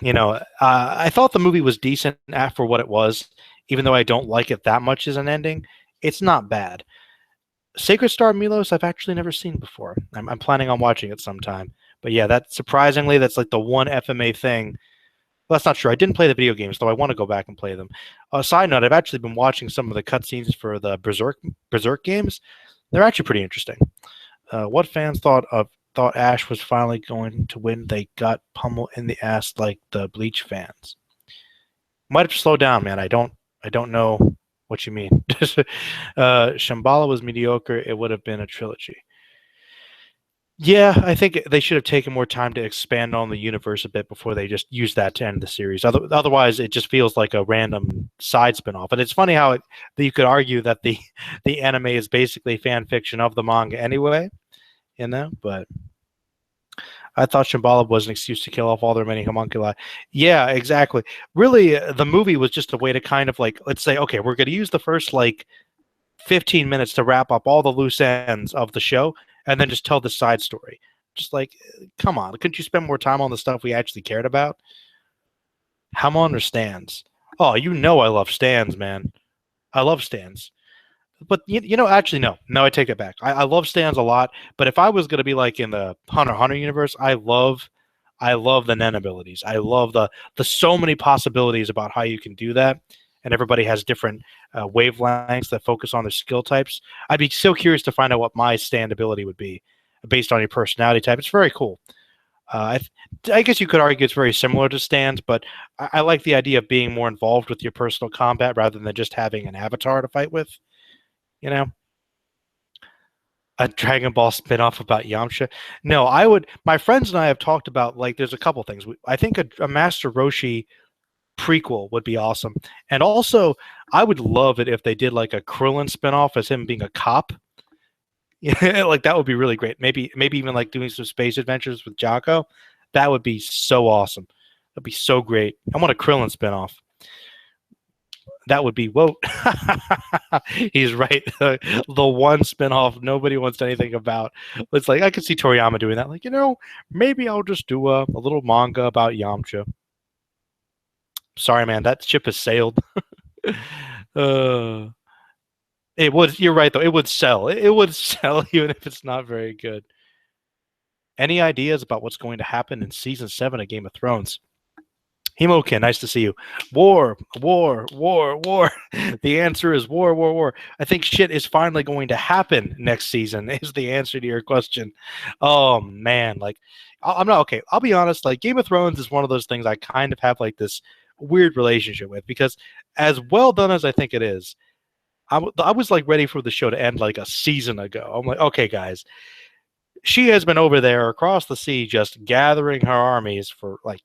A: I thought the movie was decent for what it was, even though I don't like it that much as an ending. It's not bad. Sacred Star Milos, I've actually never seen before. I'm planning on watching it sometime. But yeah, that surprisingly, that's like the one FMA thing. Well, that's not true. I didn't play the video games, though I want to go back and play them. Side note, I've actually been watching some of the cutscenes for the Berserk games. They're actually pretty interesting. What fans thought of thought Ash was finally going to win, they got pummeled in the ass like the Bleach fans. Might have slowed down, man. I don't know what you mean. Shambhala was mediocre. It would have been a trilogy. Yeah, I think they should have taken more time to expand on the universe a bit before they just use that to end the series. Otherwise, it just feels like a random side spin-off. And it's funny how that you could argue that the anime is basically fan fiction of the manga anyway, But I thought Shambhala was an excuse to kill off all the remaining homunculi. Yeah, exactly. Really, the movie was just a way to kind of like, let's say, okay, we're going to use the first like 15 minutes to wrap up all the loose ends of the show and then just tell the side story. Just like, come on, couldn't you spend more time on the stuff we actually cared about? Hamon understands. Oh, you know I love stands, man. I love stands. But actually, no, I take it back. I love stands a lot, but if I was going to be like in the Hunter x Hunter universe, I love the Nen abilities. I love the so many possibilities about how you can do that, and everybody has different wavelengths that focus on their skill types. I'd be so curious to find out what my stand ability would be based on your personality type. It's very cool. I guess you could argue it's very similar to stands, but I like the idea of being more involved with your personal combat rather than just having an avatar to fight with. You know, a Dragon Ball spinoff about Yamcha. No, I would. My friends and I have talked about like there's a couple things. I think a Master Roshi prequel would be awesome, and also I would love it if they did like a Krillin spinoff as him being a cop. Yeah, like that would be really great. Maybe even like doing some space adventures with Jocko. That would be so awesome. That'd be so great. I want a Krillin spinoff. That would be whoa. He's right. The one spinoff nobody wants anything about. It's like I could see Toriyama doing that. Like, maybe I'll just do a little manga about Yamcha. Sorry, man, that ship has sailed. uh, it would. You're right, though. It would sell. It would sell even if it's not very good. Any ideas about what's going to happen in season 7 of Game of Thrones? Hemokin, nice to see you. War, war, war, war. The answer is war, war, war. I think shit is finally going to happen next season, is the answer to your question. Oh, man. Like, I'm not okay. I'll be honest. Like, Game of Thrones is one of those things I kind of have like this weird relationship with because, as well done as I think it is, I was like ready for the show to end like a season ago. I'm like, okay, guys, she has been over there across the sea just gathering her armies for like,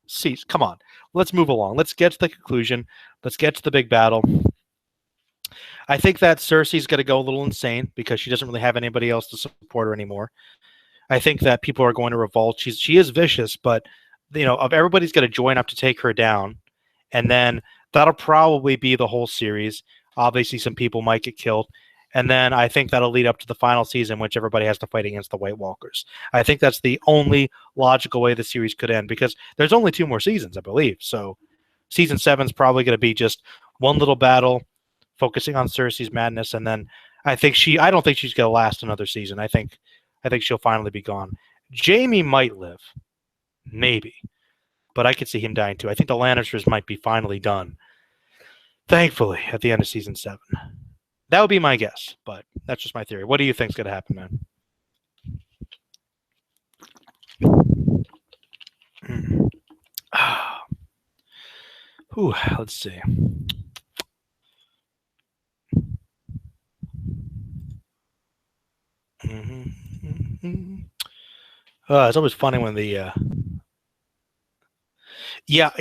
A: seats. Come on, let's move along. Let's get to the conclusion. Let's get to the big battle. I think that Cersei's going to go a little insane because she doesn't really have anybody else to support her anymore. I think that people are going to revolt. She is vicious, but of everybody's going to join up to take her down, and then that'll probably be the whole series. Obviously, some people might get killed. And then I think that'll lead up to the final season, which everybody has to fight against the White Walkers. I think that's the only logical way the series could end because there's only 2 more seasons, I believe. So season 7 is probably going to be just one little battle focusing on Cersei's madness. And then I don't think she's going to last another season. I think she'll finally be gone. Jaime might live. Maybe. But I could see him dying too. I think the Lannisters might be finally done. Thankfully, at the end of season 7. That would be my guess, but that's just my theory. What do you think's going to happen, man? Ooh, let's see. It's always funny when the yeah,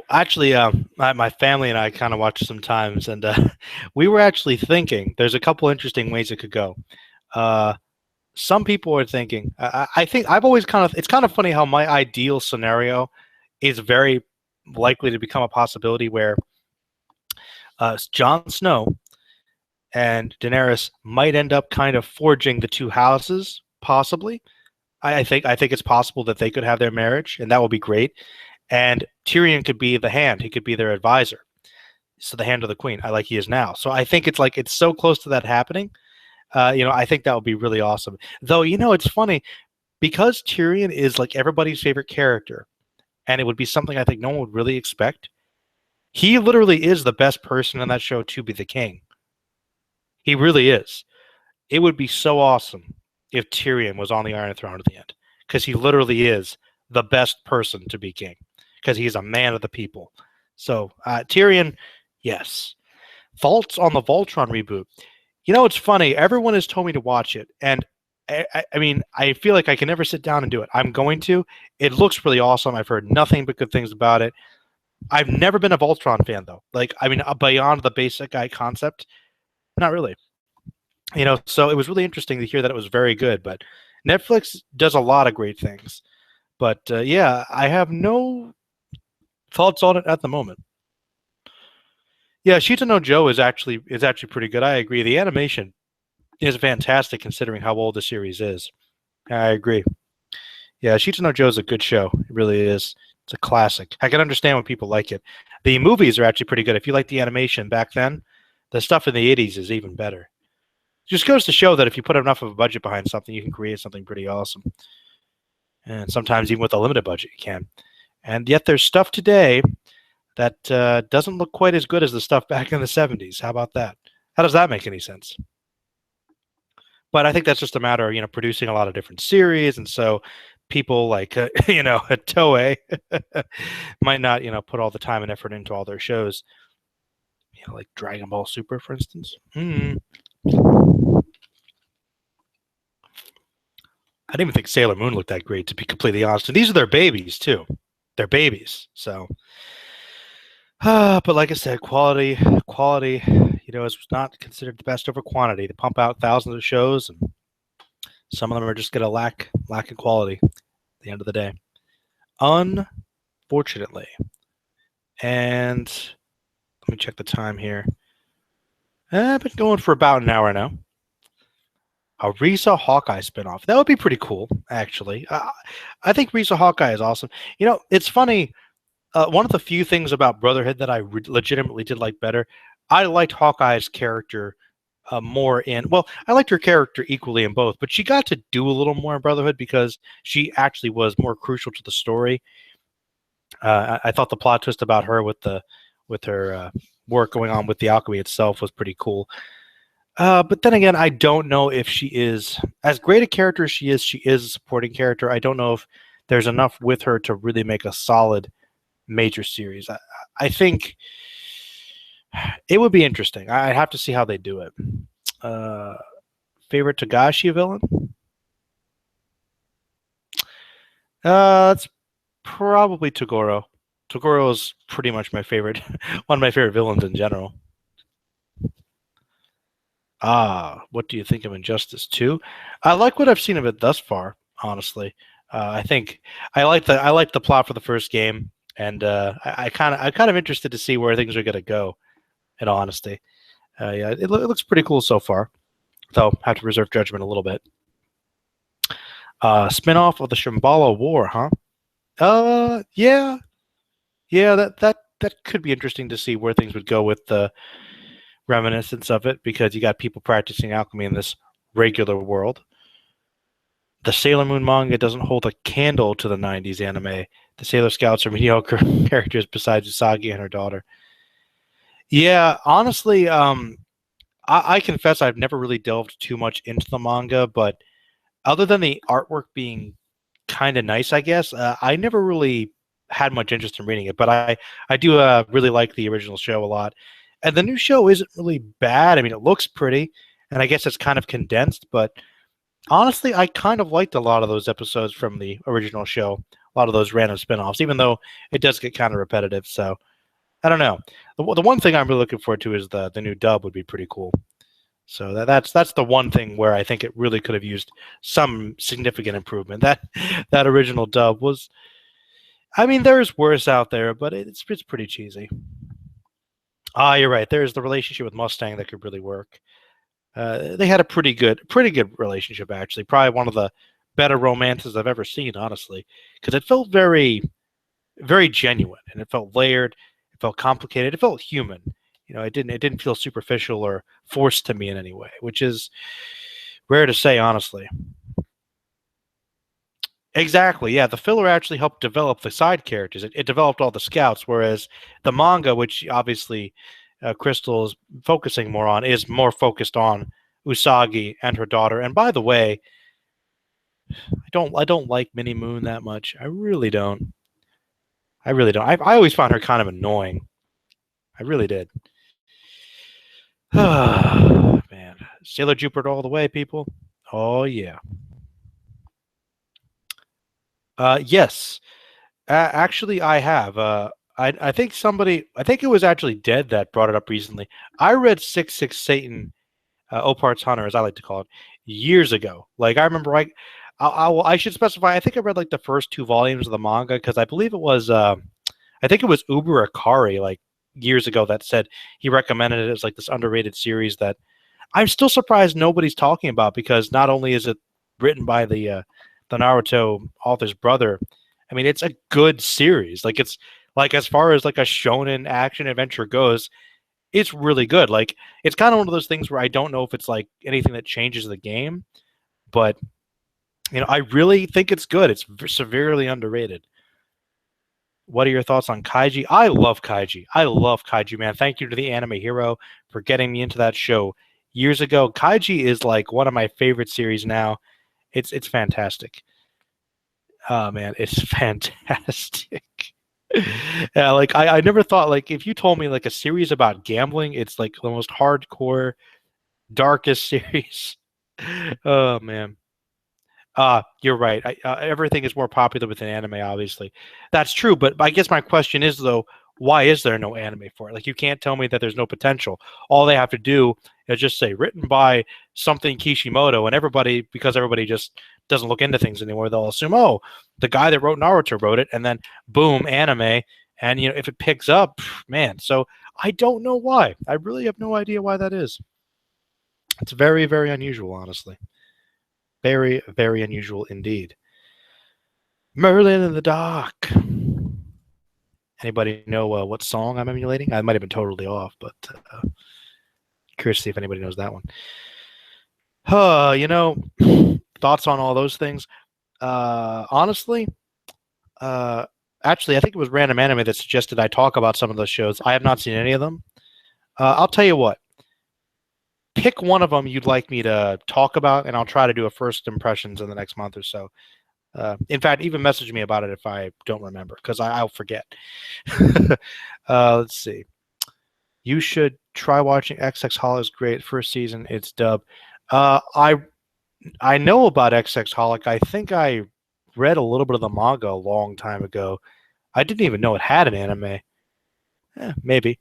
A: actually, my family and I kind of watched sometimes, and we were actually thinking there's a couple interesting ways it could go. Some people are thinking, I think I've always it's kind of funny how my ideal scenario is very likely to become a possibility where Jon Snow and Daenerys might end up kind of forging the 2 houses, possibly. I think it's possible that they could have their marriage, and that would be great. And Tyrion could be the hand; he could be their advisor. So the hand of the queen, like he is now. So I think it's so close to that happening. I think that would be really awesome. Though, it's funny because Tyrion is like everybody's favorite character, and it would be something I think no one would really expect. He literally is the best person in that show to be the king. He really is. It would be so awesome if Tyrion was on the Iron Throne at the end, because he literally is the best person to be king, because he's a man of the people. So Tyrion, yes. Faults on the Voltron reboot. It's funny. Everyone has told me to watch it, and I mean, I feel like I can never sit down and do it. I'm going to. It looks really awesome. I've heard nothing but good things about it. I've never been a Voltron fan, though. Like, I mean, beyond the basic guy concept, not really. So it was really interesting to hear that it was very good. But Netflix does a lot of great things. But yeah, I have no thoughts on it at the moment. Yeah, Shita no Joe is actually pretty good. I agree. The animation is fantastic considering how old the series is. I agree. Yeah, Shita no Joe is a good show. It really is. It's a classic. I can understand when people like it. The movies are actually pretty good. If you like the animation back then, the stuff in the 80s is even better. Just goes to show that if you put enough of a budget behind something, you can create something pretty awesome. And sometimes even with a limited budget, you can. And yet there's stuff today that doesn't look quite as good as the stuff back in the 70s. How about that? How does that make any sense? But I think that's just a matter of, producing a lot of different series. And so people like, Toei might not, put all the time and effort into all their shows. Like Dragon Ball Super, for instance. I didn't even think Sailor Moon looked that great, to be completely honest. And these are their babies, too. They're babies. So, but like I said, quality, is not considered the best over quantity. They pump out thousands of shows, and some of them are just going to lack in quality at the end of the day. Unfortunately. And let me check the time here. I've been going for about an hour now. A Risa Hawkeye spinoff. That would be pretty cool, actually. I think Risa Hawkeye is awesome. It's funny. One of the few things about Brotherhood that I legitimately did like better, I liked Hawkeye's character more in. Well, I liked her character equally in both, but she got to do a little more in Brotherhood because she actually was more crucial to the story. I thought the plot twist about her with her work going on with the alchemy itself was pretty cool. But then again, I don't know if she is as great a character as she is a supporting character. I don't know if there's enough with her to really make a solid major series. I think it would be interesting. I'd have to see how they do it. Favorite Togashi villain? It's probably Toguro. Toguro is pretty much my favorite, one of my favorite villains in general. What do you think of Injustice 2? I like what I've seen of it thus far, honestly. I think I like the plot for the first game, and I'm kind of interested to see where things are going to go, in all honesty. Yeah, it looks pretty cool so far, though I have to reserve judgment a little bit. Spin-off of the Shambhala War, huh? Yeah. That could be interesting to see where things would go with the reminiscence of it, because you got people practicing alchemy in this regular world. The Sailor Moon manga doesn't hold a candle to the 90s anime. The Sailor Scouts are mediocre characters besides Usagi and her daughter. Yeah, honestly, I confess I've never really delved too much into the manga, but other than the artwork being kind of nice, I guess, I never really had much interest in reading it. But I do really like the original show a lot. And the new show isn't really bad. I mean, it looks pretty, and I guess it's kind of condensed, but honestly, I kind of liked a lot of those episodes from the original show, a lot of those random spin-offs, even though it does get kind of repetitive. So, I don't know. The one thing I'm really looking forward to is the new dub would be pretty cool. So that's the one thing where I think it really could have used some significant improvement. That original dub was, I mean, there's worse out there, but it's pretty cheesy. You're right. There's the relationship with Mustang that could really work. They had a pretty good relationship, actually. Probably one of the better romances I've ever seen, honestly, because it felt very, very genuine, and it felt layered. It felt complicated. It felt human. It didn't feel superficial or forced to me in any way, which is rare to say, honestly. Exactly. Yeah, the filler actually helped develop the side characters. It developed all the scouts, whereas the manga, which obviously Crystal is focusing more on, is more focused on Usagi and her daughter. And by the way, I don't like Minnie Moon that much. I really don't. I really don't. I always found her kind of annoying. I really did. Man, Sailor Jupiter all the way, people. Oh yeah. Yes. Actually, I have. I think somebody. I think it was actually Dead that brought it up recently. I read 66 Satan, Opart's Hunter, as I like to call it, years ago. Like I remember, I should specify. I think I read like the first two volumes of the manga because I believe it was. I think it was Uber Akari like years ago that said he recommended it as like this underrated series that I'm still surprised nobody's talking about because not only is it written by the Naruto author's brother, I mean it's a good series. Like it's like as far as like a shonen action adventure goes, it's really good. Like it's kind of one of those things where I don't know if it's like anything that changes the game, but I really think it's good. It's severely underrated. What are your thoughts on Kaiji? I love Kaiji. I love Kaiji, man. Thank you to the Anime Hero for getting me into that show years ago. Kaiji is like one of my favorite series now. It's fantastic. Oh man, it's fantastic. Yeah, like I never thought like if you told me like a series about gambling, it's like the most hardcore, darkest series. Oh man. You're right. Everything is more popular within anime, obviously. That's true, but I guess my question is though, why is there no anime for it? Like you can't tell me that there's no potential. All they have to do is just say written by something Kishimoto, and everybody, because everybody just doesn't look into things anymore, they'll assume, oh, the guy that wrote Naruto wrote it, and then boom, anime. And if it picks up, man. So I don't know why. I really have no idea why that is. It's very, very unusual, honestly. Very, very unusual indeed. Merlin in the Dark. Anybody know what song I'm emulating? I might have been totally off, but curious to see if anybody knows that one. Thoughts on all those things? Honestly, actually, I think it was Random Anime that suggested I talk about some of those shows. I have not seen any of them. I'll tell you what. Pick one of them you'd like me to talk about, and I'll try to do a first impressions in the next month or so. In fact, even message me about it if I don't remember, because I'll forget. Let's see. You should try watching XX Holic. Great first season. It's dubbed. I know about XX Holic. I think I read a little bit of the manga a long time ago. I didn't even know it had an anime. Maybe.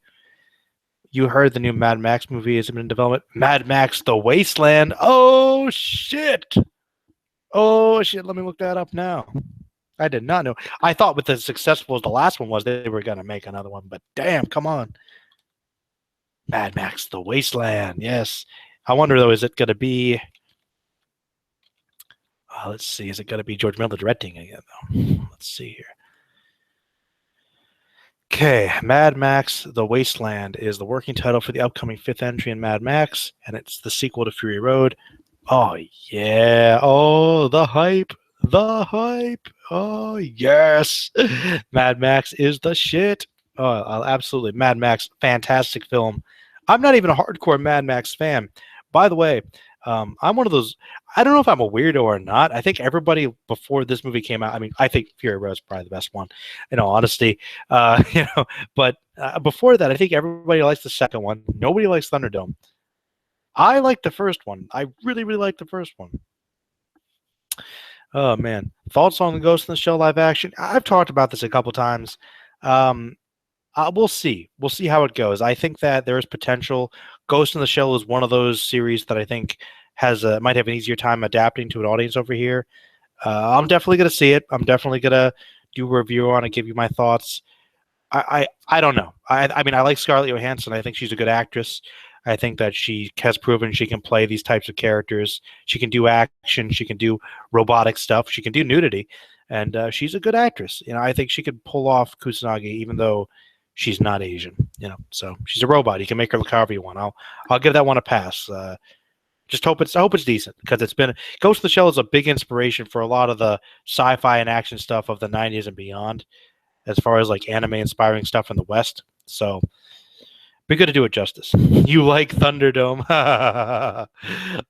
A: You heard the new Mad Max movie is in development. Mad Max: The Wasteland. Oh shit! Oh shit! Let me look that up now. I did not know. I thought with as successful as the last one was, they were gonna make another one. But damn, come on. Mad Max: The Wasteland. Yes. I wonder though, is it gonna be? Let's see. Is it gonna be George Miller directing again though? Let's see here. Okay, Mad Max: The Wasteland is the working title for the upcoming fifth entry in Mad Max, and it's the sequel to Fury Road. Oh yeah! Oh, the hype! The hype! Oh yes! Mad Max is the shit. Oh, absolutely, Mad Max, fantastic film. I'm not even a hardcore Mad Max fan. By the way, I'm one of those. I don't know if I'm a weirdo or not. I think everybody before this movie came out. I mean, I think Fury Road is probably the best one, in all honesty. But before that, I think everybody likes the second one. Nobody likes Thunderdome. I like the first one. I really, really like the first one. Oh man, thoughts on the Ghost in the Shell live action? I've talked about this a couple times. Um, we'll see. We'll see how it goes. I think that there is potential. Ghost in the Shell is one of those series that I think might have an easier time adapting to an audience over here. I'm definitely gonna see it. I'm definitely gonna do a review on it, give you my thoughts. I don't know. I mean, I like Scarlett Johansson. I think she's a good actress. I think that she has proven she can play these types of characters. She can do action. She can do robotic stuff. She can do nudity, and she's a good actress. I think she could pull off Kusanagi, even though she's not Asian. So she's a robot. You can make her look however you want. I'll give that one a pass. Just I hope it's decent because it's been Ghost in the Shell is a big inspiration for a lot of the sci-fi and action stuff of the '90s and beyond, as far as like anime inspiring stuff in the West. So We're going to do it justice. You like Thunderdome?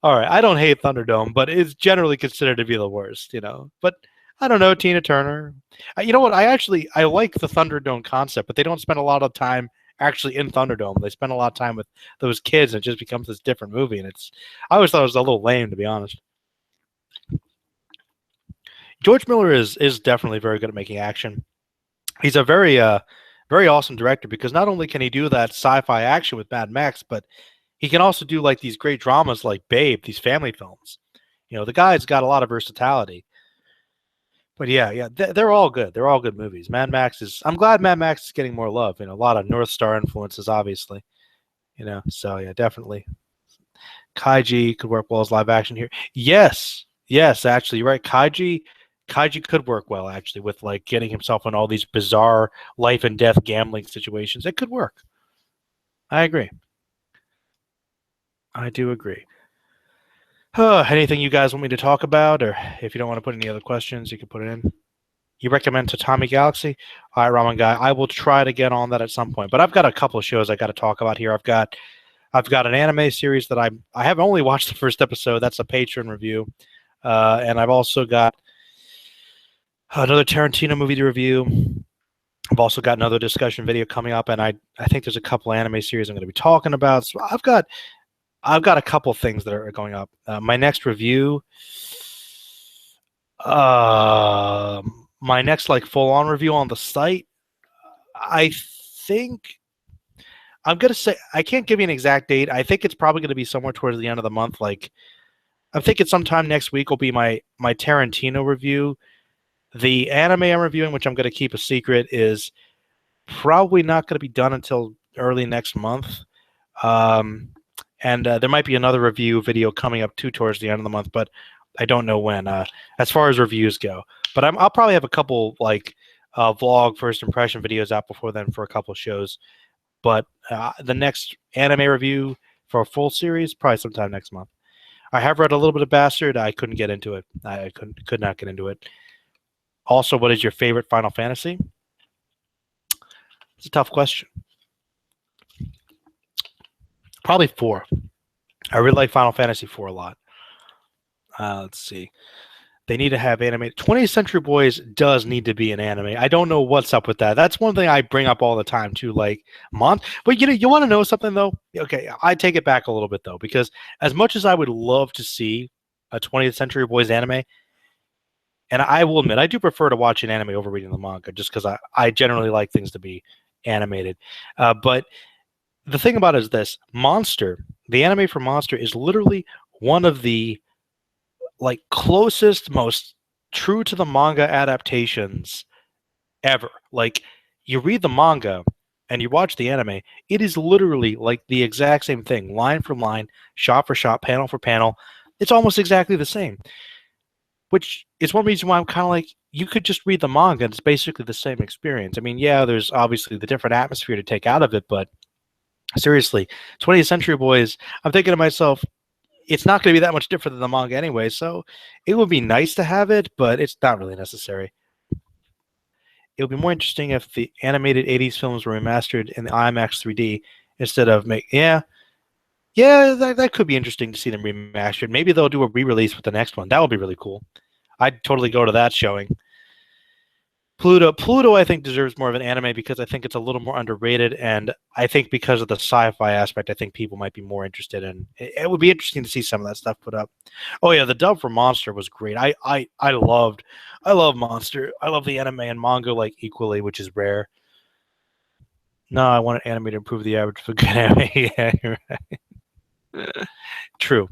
A: All right. I don't hate Thunderdome, but it's generally considered to be the worst, you know. But I don't know, Tina Turner. You know what? I like the Thunderdome concept, but they don't spend a lot of time actually in Thunderdome. They spend a lot of time with those kids, and it just becomes this different movie. And I always thought it was a little lame, to be honest. George Miller is definitely very good at making action. He's a very awesome director because not only can he do that sci-fi action with Mad Max, but he can also do like these great dramas like Babe, these family films. You know, the guy's got a lot of versatility. But yeah, they're all good. They're all good movies. Mad Max is. I'm glad Mad Max is getting more love. You know, a lot of North Star influences, obviously. You know, so yeah, definitely. Kaiji could work well as live action here. Yes, actually, you're right. Kaiji could work well actually with like getting himself in all these bizarre life and death gambling situations. It could work. I agree. I do agree. Anything you guys want me to talk about, or if you don't want to put any other questions, you can put it in. You recommend Tatami Galaxy? All right, Ramen guy. I will try to get on that at some point. But I've got a couple of shows I got to talk about here. I've got an anime series that I have only watched the first episode. That's a Patreon review, and I've also got another Tarantino movie to review. I've also got another discussion video coming up, and I think there's a couple anime series I'm going to be talking about. So I've got a couple things that are going up. My next review, my next like full on review on the site. I think I'm gonna say I can't give you an exact date. I think it's probably going to be somewhere towards the end of the month. Like I'm thinking sometime next week will be my Tarantino review. The anime I'm reviewing, which I'm going to keep a secret, is probably not going to be done until early next month. Um, and there might be another review video coming up too towards the end of the month, but I don't know when. As far as reviews go, but I'll probably have a couple like vlog first impression videos out before then for a couple of shows. But the next anime review for a full series probably sometime next month. I have read a little bit of Bastard. I couldn't get into it. I could not get into it. Also, what is your favorite Final Fantasy? It's a tough question. Probably 4. I really like Final Fantasy 4 a lot. Let's see. They need to have anime. 20th Century Boys does need to be an anime. I don't know what's up with that. That's one thing I bring up all the time too. Like but you want to know something though? Okay, I take it back a little bit though, because as much as I would love to see a 20th Century Boys anime, and I will admit I do prefer to watch an anime over reading the manga, just because I generally like things to be animated. But the thing about it is this: Monster, the anime for Monster, is literally one of the like closest, most true to the manga adaptations ever. Like you read the manga and you watch the anime, it is literally like the exact same thing, line for line, shot for shot, panel for panel. It's almost exactly the same. Which is one reason why I'm kind of like, you could just read the manga and it's basically the same experience. I mean, yeah, there's obviously the different atmosphere to take out of it, but seriously, 20th Century Boys, I'm thinking to myself, it's not going to be that much different than the manga anyway, so it would be nice to have it, but it's not really necessary. It would be more interesting if the animated 80s films were remastered in the IMAX 3D instead of that could be interesting to see them remastered. Maybe they'll do a re-release with the next one. That would be really cool. I'd totally go to that showing. Pluto, I think, deserves more of an anime because I think it's a little more underrated, and I think because of the sci-fi aspect, I think people might be more interested in. It would be interesting to see some of that stuff put up. Oh yeah, the dub for Monster was great. I love Monster. I love the anime and manga like equally, which is rare. No, I want an anime to improve the average for good anime. Yeah, you're right. True.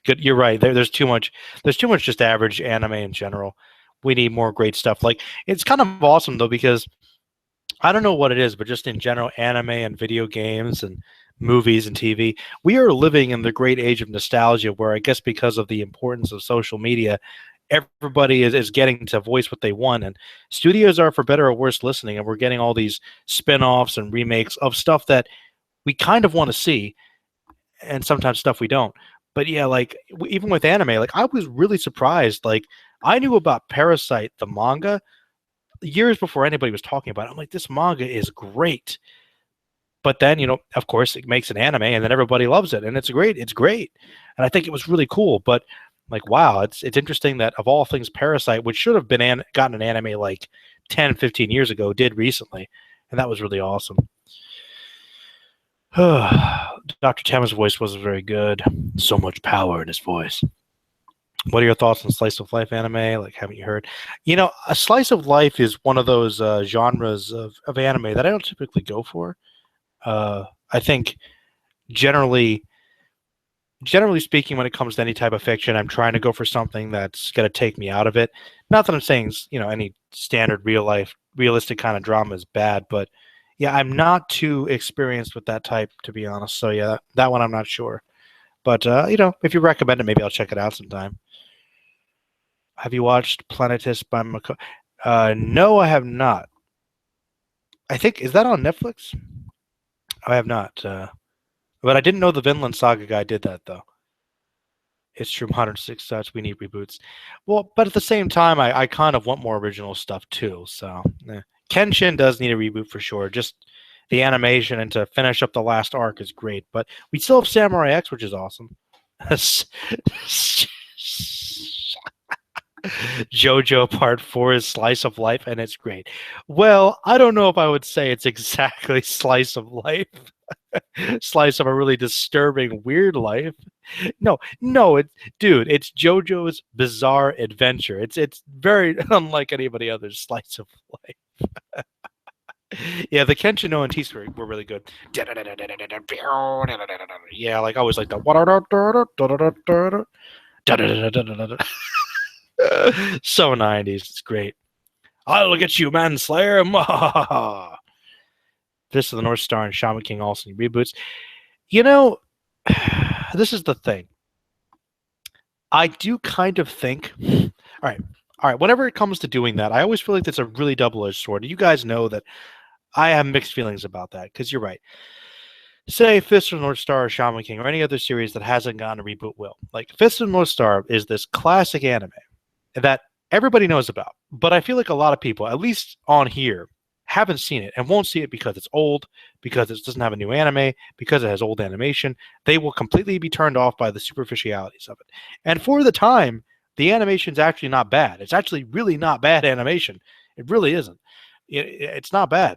A: Good. You're right. There's too much. There's too much just average anime in general. We need more great stuff. Like it's kind of awesome though, because I don't know what it is, but just in general, anime and video games and movies and TV, we are living in the great age of nostalgia, where I guess because of the importance of social media, everybody is getting to voice what they want, and studios are, for better or worse, listening, and we're getting all these spin-offs and remakes of stuff that we kind of want to see, and sometimes stuff we don't. But yeah, like even with anime, like I was really surprised. Like I knew about Parasite, the manga, years before anybody was talking about it. I'm like, this manga is great. But then, of course, it makes an anime, and then everybody loves it, and it's great. It's great, and I think it was really cool. But like, wow, it's interesting that of all things, Parasite, which should have been gotten an anime like 10, 15 years ago, did recently, and that was really awesome. Dr. Tama's voice wasn't very good. So much power in his voice. What are your thoughts on slice of life anime? Like, haven't you heard? A slice of life is one of those genres of anime that I don't typically go for. I think generally speaking, when it comes to any type of fiction, I'm trying to go for something that's going to take me out of it. Not that I'm saying, any standard realistic kind of drama is bad, but yeah, I'm not too experienced with that type, to be honest. So yeah, that one I'm not sure. But if you recommend it, maybe I'll check it out sometime. Have you watched Planetus by Mako? No, I have not. I think, is that on Netflix? I have not. But I didn't know the Vinland Saga guy did that, though. It's true, Modern Six Such, we need reboots. Well, but at the same time, I kind of want more original stuff, too. So, Kenshin does need a reboot for sure. Just the animation and to finish up the last arc is great. But we still have Samurai X, which is awesome. JoJo Part 4 is slice of life, and it's great. Well, I don't know if I would say it's exactly slice of life. Slice of a really disturbing, weird life. No, dude, it's JoJo's Bizarre Adventure. It's very unlike anybody else's slice of life. Yeah, the Kenshin ONTs were really good. Yeah, like I always like the so 90s. It's great. I'll look at you, Manslayer. This is the North Star and Shaman King also need reboots. This is the thing. I do kind of think. All right. Whenever it comes to doing that, I always feel like that's a really double-edged sword. You guys know that I have mixed feelings about that because you're right. Say Fist of the North Star or Shaman King or any other series that hasn't gotten a reboot will. Like Fist of the North Star is this classic anime that everybody knows about. But I feel like a lot of people, at least on here, haven't seen it and won't see it because it's old, because it doesn't have a new anime, because it has old animation. They will completely be turned off by the superficialities of it. And for the time, the animation's actually not bad. It's actually really not bad animation. It really isn't. It's not bad.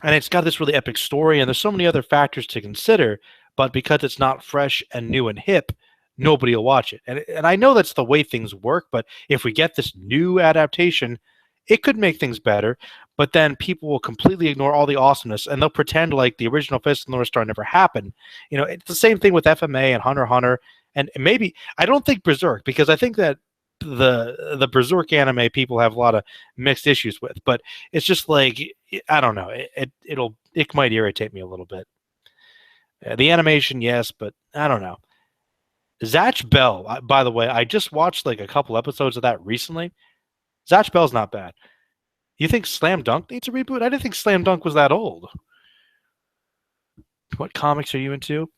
A: And it's got this really epic story, and there's so many other factors to consider, but because it's not fresh and new and hip, nobody will watch it. And I know that's the way things work, but if we get this new adaptation, it could make things better, but then people will completely ignore all the awesomeness, and they'll pretend like the original Fist of the North Star never happened. It's the same thing with FMA and Hunter x Hunter, and maybe, I don't think Berserk, because I think that the Berserk anime people have a lot of mixed issues with, but it's just like, I don't know, it might irritate me a little bit. The animation, yes, but I don't know. Zatch Bell, by the way, I just watched like a couple episodes of that recently. Zatch Bell's not bad. You think Slam Dunk needs a reboot? I didn't think Slam Dunk was that old. What comics are you into?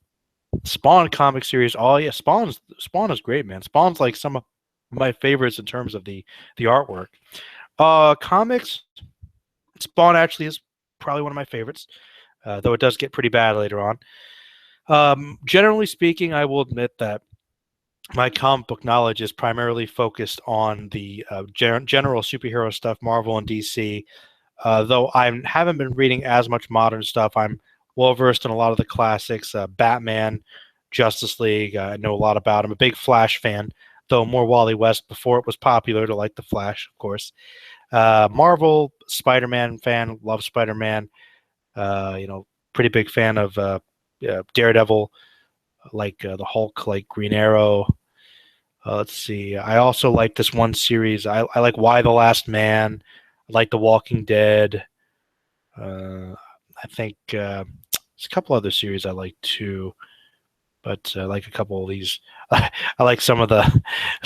A: Spawn comic series. Oh yeah, Spawn is great, man. Spawn's like some of my favorites in terms of the artwork. Comics. Spawn actually is probably one of my favorites, though it does get pretty bad later on. Generally speaking, I will admit that my comic book knowledge is primarily focused on the general superhero stuff, Marvel and DC. Though I haven't been reading as much modern stuff, I'm well versed in a lot of the classics. Batman, Justice League. I know a lot about. I'm a big Flash fan, though more Wally West before it was popular to like the Flash, of course. Marvel, Spider-Man fan. Love Spider-Man. Pretty big fan of Daredevil, like the Hulk, like Green Arrow. Let's see. I also like this one series. I like Y the Last Man. I like The Walking Dead. I think there's a couple other series I like too, but I like a couple of these. I like some of the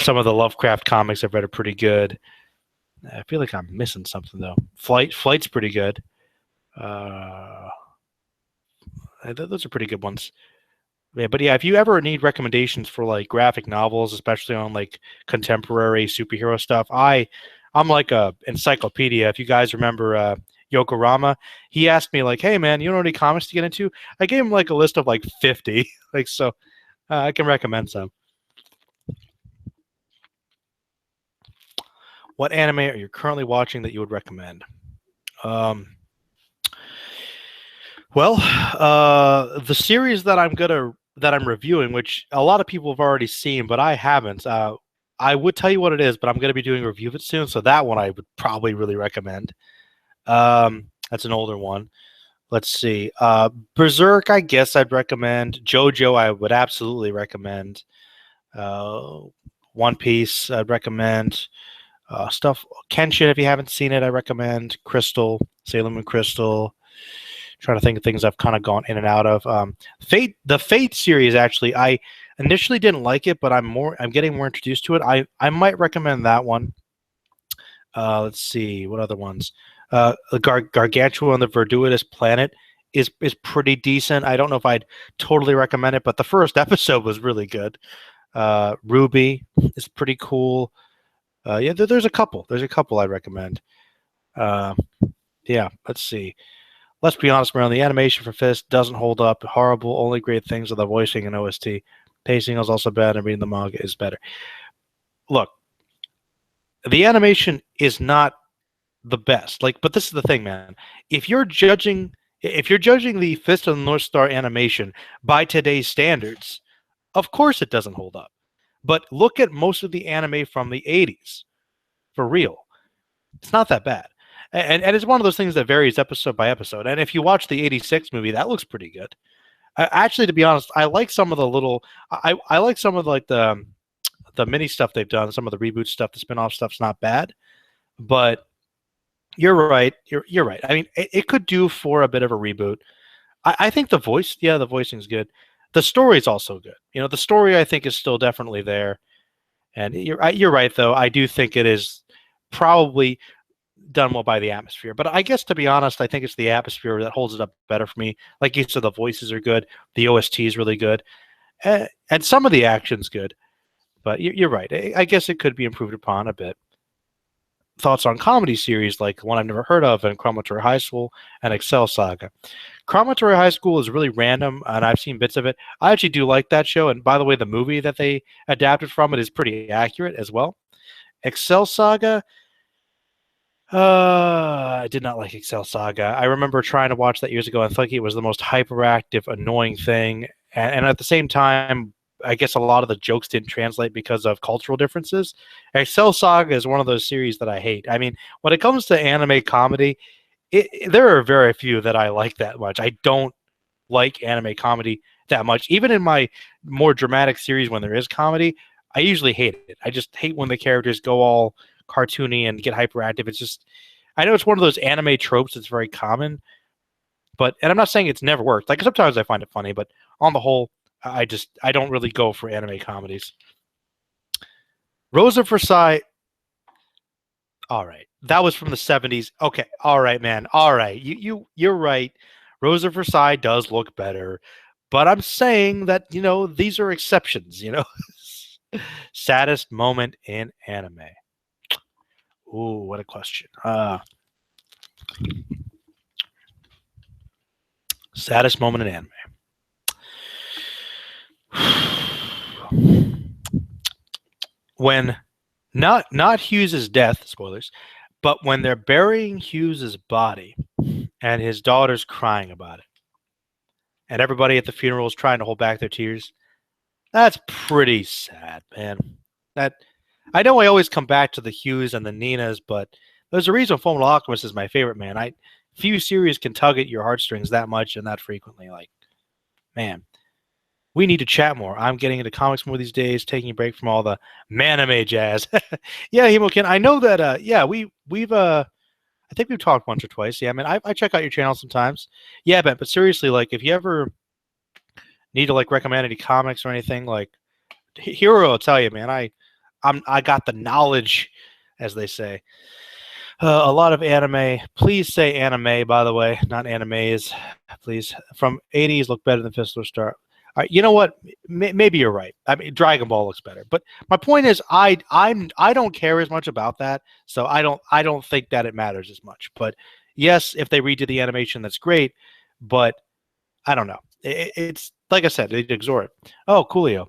A: Lovecraft comics. I've read are pretty good. I feel like I'm missing something though. Flight's pretty good. Those are pretty good ones. Yeah, but yeah, if you ever need recommendations for like graphic novels, especially on like contemporary superhero stuff, I'm like a encyclopedia. If you guys remember Yokorama. He asked me like, "Hey man, you know any comics to get into?" I gave him like a list of like 50, like so. I can recommend some. What anime are you currently watching that you would recommend? Um, well, the series that I'm reviewing, which a lot of people have already seen, but I haven't. I would tell you what it is, but I'm going to be doing a review of it soon, so that one I would probably really recommend. That's an older one. Let's see. Berserk, I guess I'd recommend. JoJo, I would absolutely recommend. Uh, One Piece, I'd recommend. Stuff Kenshin, if you haven't seen it, I recommend. Crystal, Sailor Moon Crystal. Trying to think of things I've kind of gone in and out of. The Fate series, actually, I initially didn't like it, but I'm getting more introduced to it. I might recommend that one. Let's see what other ones. Gargantua on the Verduitous Planet is pretty decent. I don't know if I'd totally recommend it, but the first episode was really good. Ruby is pretty cool. Yeah, there's a couple. There's a couple I'd recommend. Uh, yeah, let's see. Let's be honest, Merlin, the animation for Fist doesn't hold up. Horrible. Only great things are the voicing and OST. Pacing is also bad, and reading the manga is better. Look, the animation is not the best. Like, but this is the thing, man. If you're judging the Fist of the North Star animation by today's standards, of course it doesn't hold up. But look at most of the anime from the 80s. For real. It's not that bad. And it's one of those things that varies episode by episode. And if you watch the 86 movie, that looks pretty good. Actually, to be honest, I like some of the I like some of like the mini stuff they've done. Some of the reboot stuff, the spin-off stuff's not bad. But you're right. You're right. I mean, it could do for a bit of a reboot. I think the the voicing's good. The story's also good. You know, the story I think is still definitely there. And you're right though. I do think it is probably done well by the atmosphere. But I guess to be honest, I think it's the atmosphere that holds it up better for me. Like you said, the voices are good, the OST is really good, and some of the action's good. But you're right. I guess it could be improved upon a bit. Thoughts on comedy series like one I've never heard of and Chromatori High School and Excel Saga. Chromatori High School is really random, and I've seen bits of it. I actually do like that show, and by the way, the movie that they adapted from it is pretty accurate as well. Excel Saga, I did not like Excel Saga. I remember trying to watch that years ago and thinking it was the most hyperactive, annoying thing. And at the same time, I guess a lot of the jokes didn't translate because of cultural differences. Excel Saga is one of those series that I hate. I mean, when it comes to anime comedy, there are very few that I like that much. I don't like anime comedy that much. Even in my more dramatic series, when there is comedy, I usually hate it. I just hate when the characters go all cartoony and get hyperactive. It's just, I know it's one of those anime tropes that's very common, and I'm not saying it's never worked. Like sometimes I find it funny, but on the whole, I don't really go for anime comedies. Rose of Versailles. All right, that was from the 70s. Okay, all right, man. All right, you're right. Rose of Versailles does look better, but I'm saying that these are exceptions. Saddest moment in anime. Ooh, what a question. Saddest moment in anime. When not Hughes's death, spoilers, but when they're burying Hughes's body and his daughter's crying about it, and everybody at the funeral is trying to hold back their tears, that's pretty sad, man. That I know I always come back to the Hughes and the Ninas, but there's a reason Fullmetal Alchemist is my favorite, man. Few series can tug at your heartstrings that much and that frequently. Like, man, we need to chat more. I'm getting into comics more these days, taking a break from all the manime jazz. Yeah, Hemokin, I know that. Yeah, we've I think we've talked once or twice. Yeah, man, I check out your channel sometimes. Yeah, Ben, but seriously, like, if you ever need to like recommend any comics or anything, like, Hero will tell you, man. I got the knowledge, as they say. A lot of anime. Please say anime, by the way, not animes. Please. From 80s look better than Fist of Star. All right, you know what? Maybe you're right. I mean, Dragon Ball looks better. But my point is, I don't care as much about that, so I don't think that it matters as much. But Yes, if they redo the animation, that's great, but I don't know. It's like I said, they ignore it. Oh, coolio.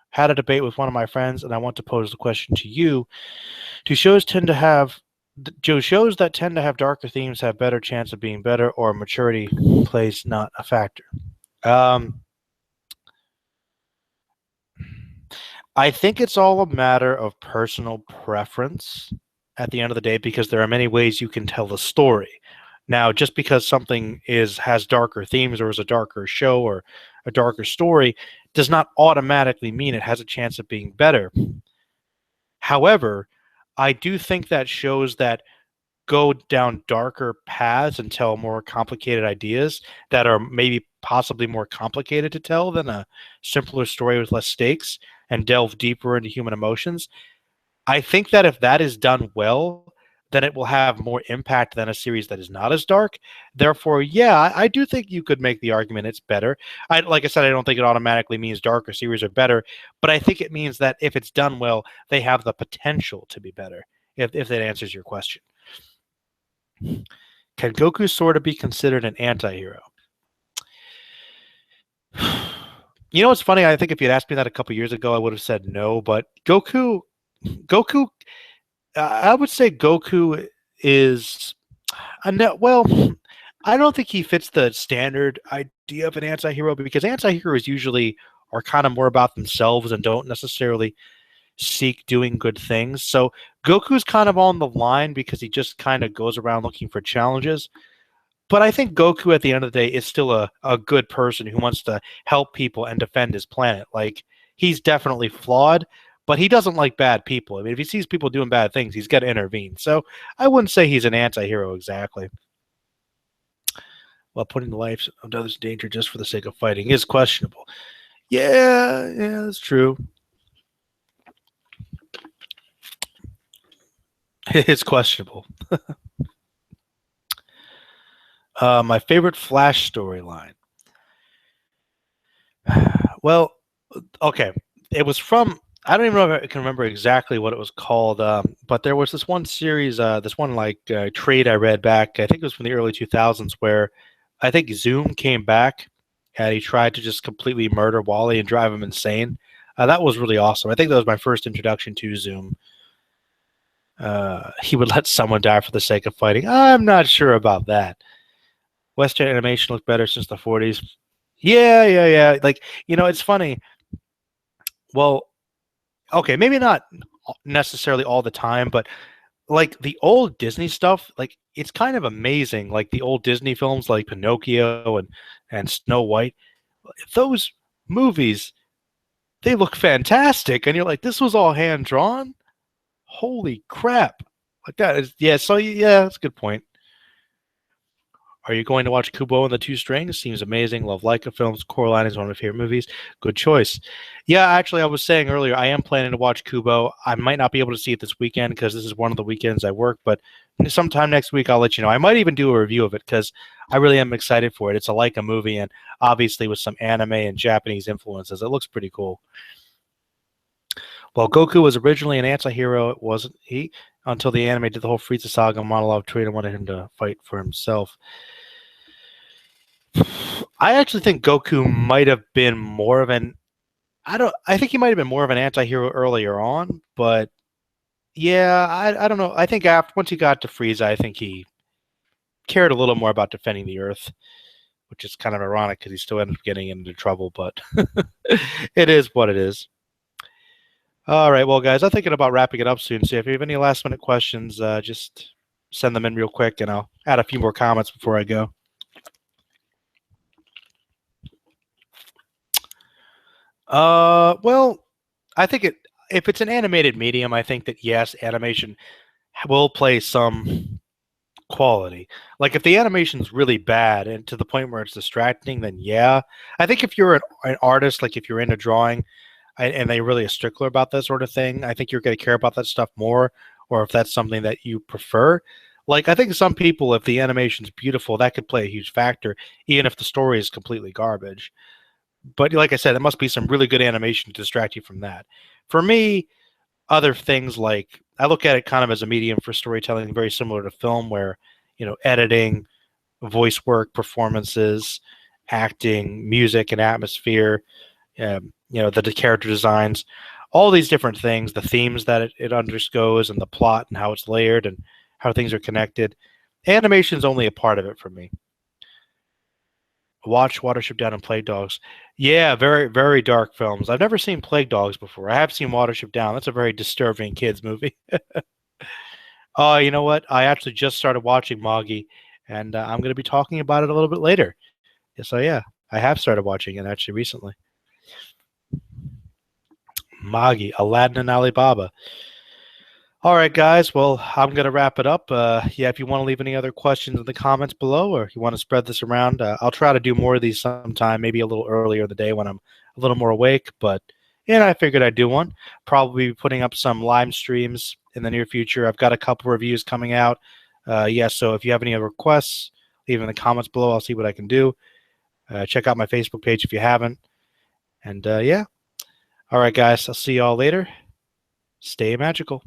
A: Had a debate with one of my friends, and I want to pose the question to you. Do shows tend to have do shows that tend to have darker themes have better chance of being better, or maturity plays not a factor? Um, I think it's all a matter of personal preference at the end of the day because there are many ways you can tell the story. Now, just because something is has darker themes or is a darker show or a darker story does not automatically mean it has a chance of being better. However, I do think that shows that go down darker paths and tell more complicated ideas that are maybe possibly more complicated to tell than a simpler story with less stakes and delve deeper into human emotions. I think that if that is done well, then it will have more impact than a series that is not as dark. Therefore, yeah, I do think you could make the argument it's better. Like I said, I don't think it automatically means darker series are better, but I think it means that if it's done well, they have the potential to be better. If that answers your question. Can Goku sort of be considered an anti-hero? You know what's funny? I think if you'd asked me that a couple years ago, I would have said no. But Goku, I would say Goku is a net. Well, I don't think he fits the standard idea of an anti-hero because anti-heroes usually are kind of more about themselves and don't necessarily seek doing good things. So Goku's kind of on the line because he just kind of goes around looking for challenges. But I think Goku at the end of the day is still a good person who wants to help people and defend his planet. Like he's definitely flawed, but he doesn't like bad people. I mean, if he sees people doing bad things, he's got to intervene. So I wouldn't say he's an anti-hero exactly. While putting the lives of others in danger just for the sake of fighting is questionable. Yeah, that's true. It's questionable. My favorite Flash storyline. Well, okay. It was from I don't even know if I can remember exactly what it was called, but there was this one series, this one trade I read back. I think it was from the early 2000s, where I think Zoom came back and he tried to just completely murder Wally and drive him insane. That was really awesome. I think that was my first introduction to Zoom. He would let someone die for the sake of fighting. I'm not sure about that. Western animation looked better since the 40s. Yeah. Like, it's funny. Well, okay, maybe not necessarily all the time, but like the old Disney stuff, like it's kind of amazing. Like the old Disney films like Pinocchio and Snow White, those movies, they look fantastic. And you're like, this was all hand drawn? Holy crap. Like that is yeah, so yeah, that's a good point. Are you going to watch Kubo and the Two Strings? Seems amazing. Love Leica films. Coraline is one of my favorite movies. Good choice. Yeah, actually, I was saying earlier, I am planning to watch Kubo. I might not be able to see it this weekend because this is one of the weekends I work, but sometime next week I'll let you know. I might even do a review of it because I really am excited for it. It's a Leica movie, and obviously with some anime and Japanese influences, it looks pretty cool. While Goku was originally an anti-hero, it wasn't he until the anime did the whole Frieza saga monologue. Traitor wanted him to fight for himself. I actually think Goku might have been more of an I think he might have been more of an anti-hero earlier on, but yeah, I don't know. I think after once he got to Frieza, I think he cared a little more about defending the Earth, which is kind of ironic because he still ended up getting into trouble, but it is what it is. All right, well, guys, I'm thinking about wrapping it up soon. So if you have any last minute questions, just send them in real quick, and I'll add a few more comments before I go. Well, I think if it's an animated medium, I think that yes, animation will play some quality. Like if the animation's really bad and to the point where it's distracting, then yeah. I think if you're an artist, like if you're into drawing, and they're really a stickler about that sort of thing, I think you're going to care about that stuff more, or if that's something that you prefer. Like I think some people, if the animation's beautiful, that could play a huge factor, even if the story is completely garbage. But like I said, there must be some really good animation to distract you from that. For me, other things like I look at it kind of as a medium for storytelling, very similar to film, where editing, voice work, performances, acting, music, and atmosphere. The character designs, all these different things, the themes that it undergoes, and the plot and how it's layered and how things are connected. Animation is only a part of it for me. Watch Watership Down and Plague Dogs. Yeah, very, very dark films. I've never seen Plague Dogs before. I have seen Watership Down. That's a very disturbing kids movie. Oh, you know what? I actually just started watching Moggy, and I'm going to be talking about it a little bit later. So yeah, I have started watching it actually recently. Moggy, Aladdin and Alibaba. All right, guys. Well, I'm going to wrap it up. Yeah, if you want to leave any other questions in the comments below, or if you want to spread this around, I'll try to do more of these sometime, maybe a little earlier in the day when I'm a little more awake. But yeah, I figured I'd do one. Probably be putting up some live streams in the near future. I've got a couple reviews coming out. Yeah, so if you have any other requests, leave them in the comments below. I'll see what I can do. Check out my Facebook page if you haven't. And yeah. All right, guys. I'll see you all later. Stay magical.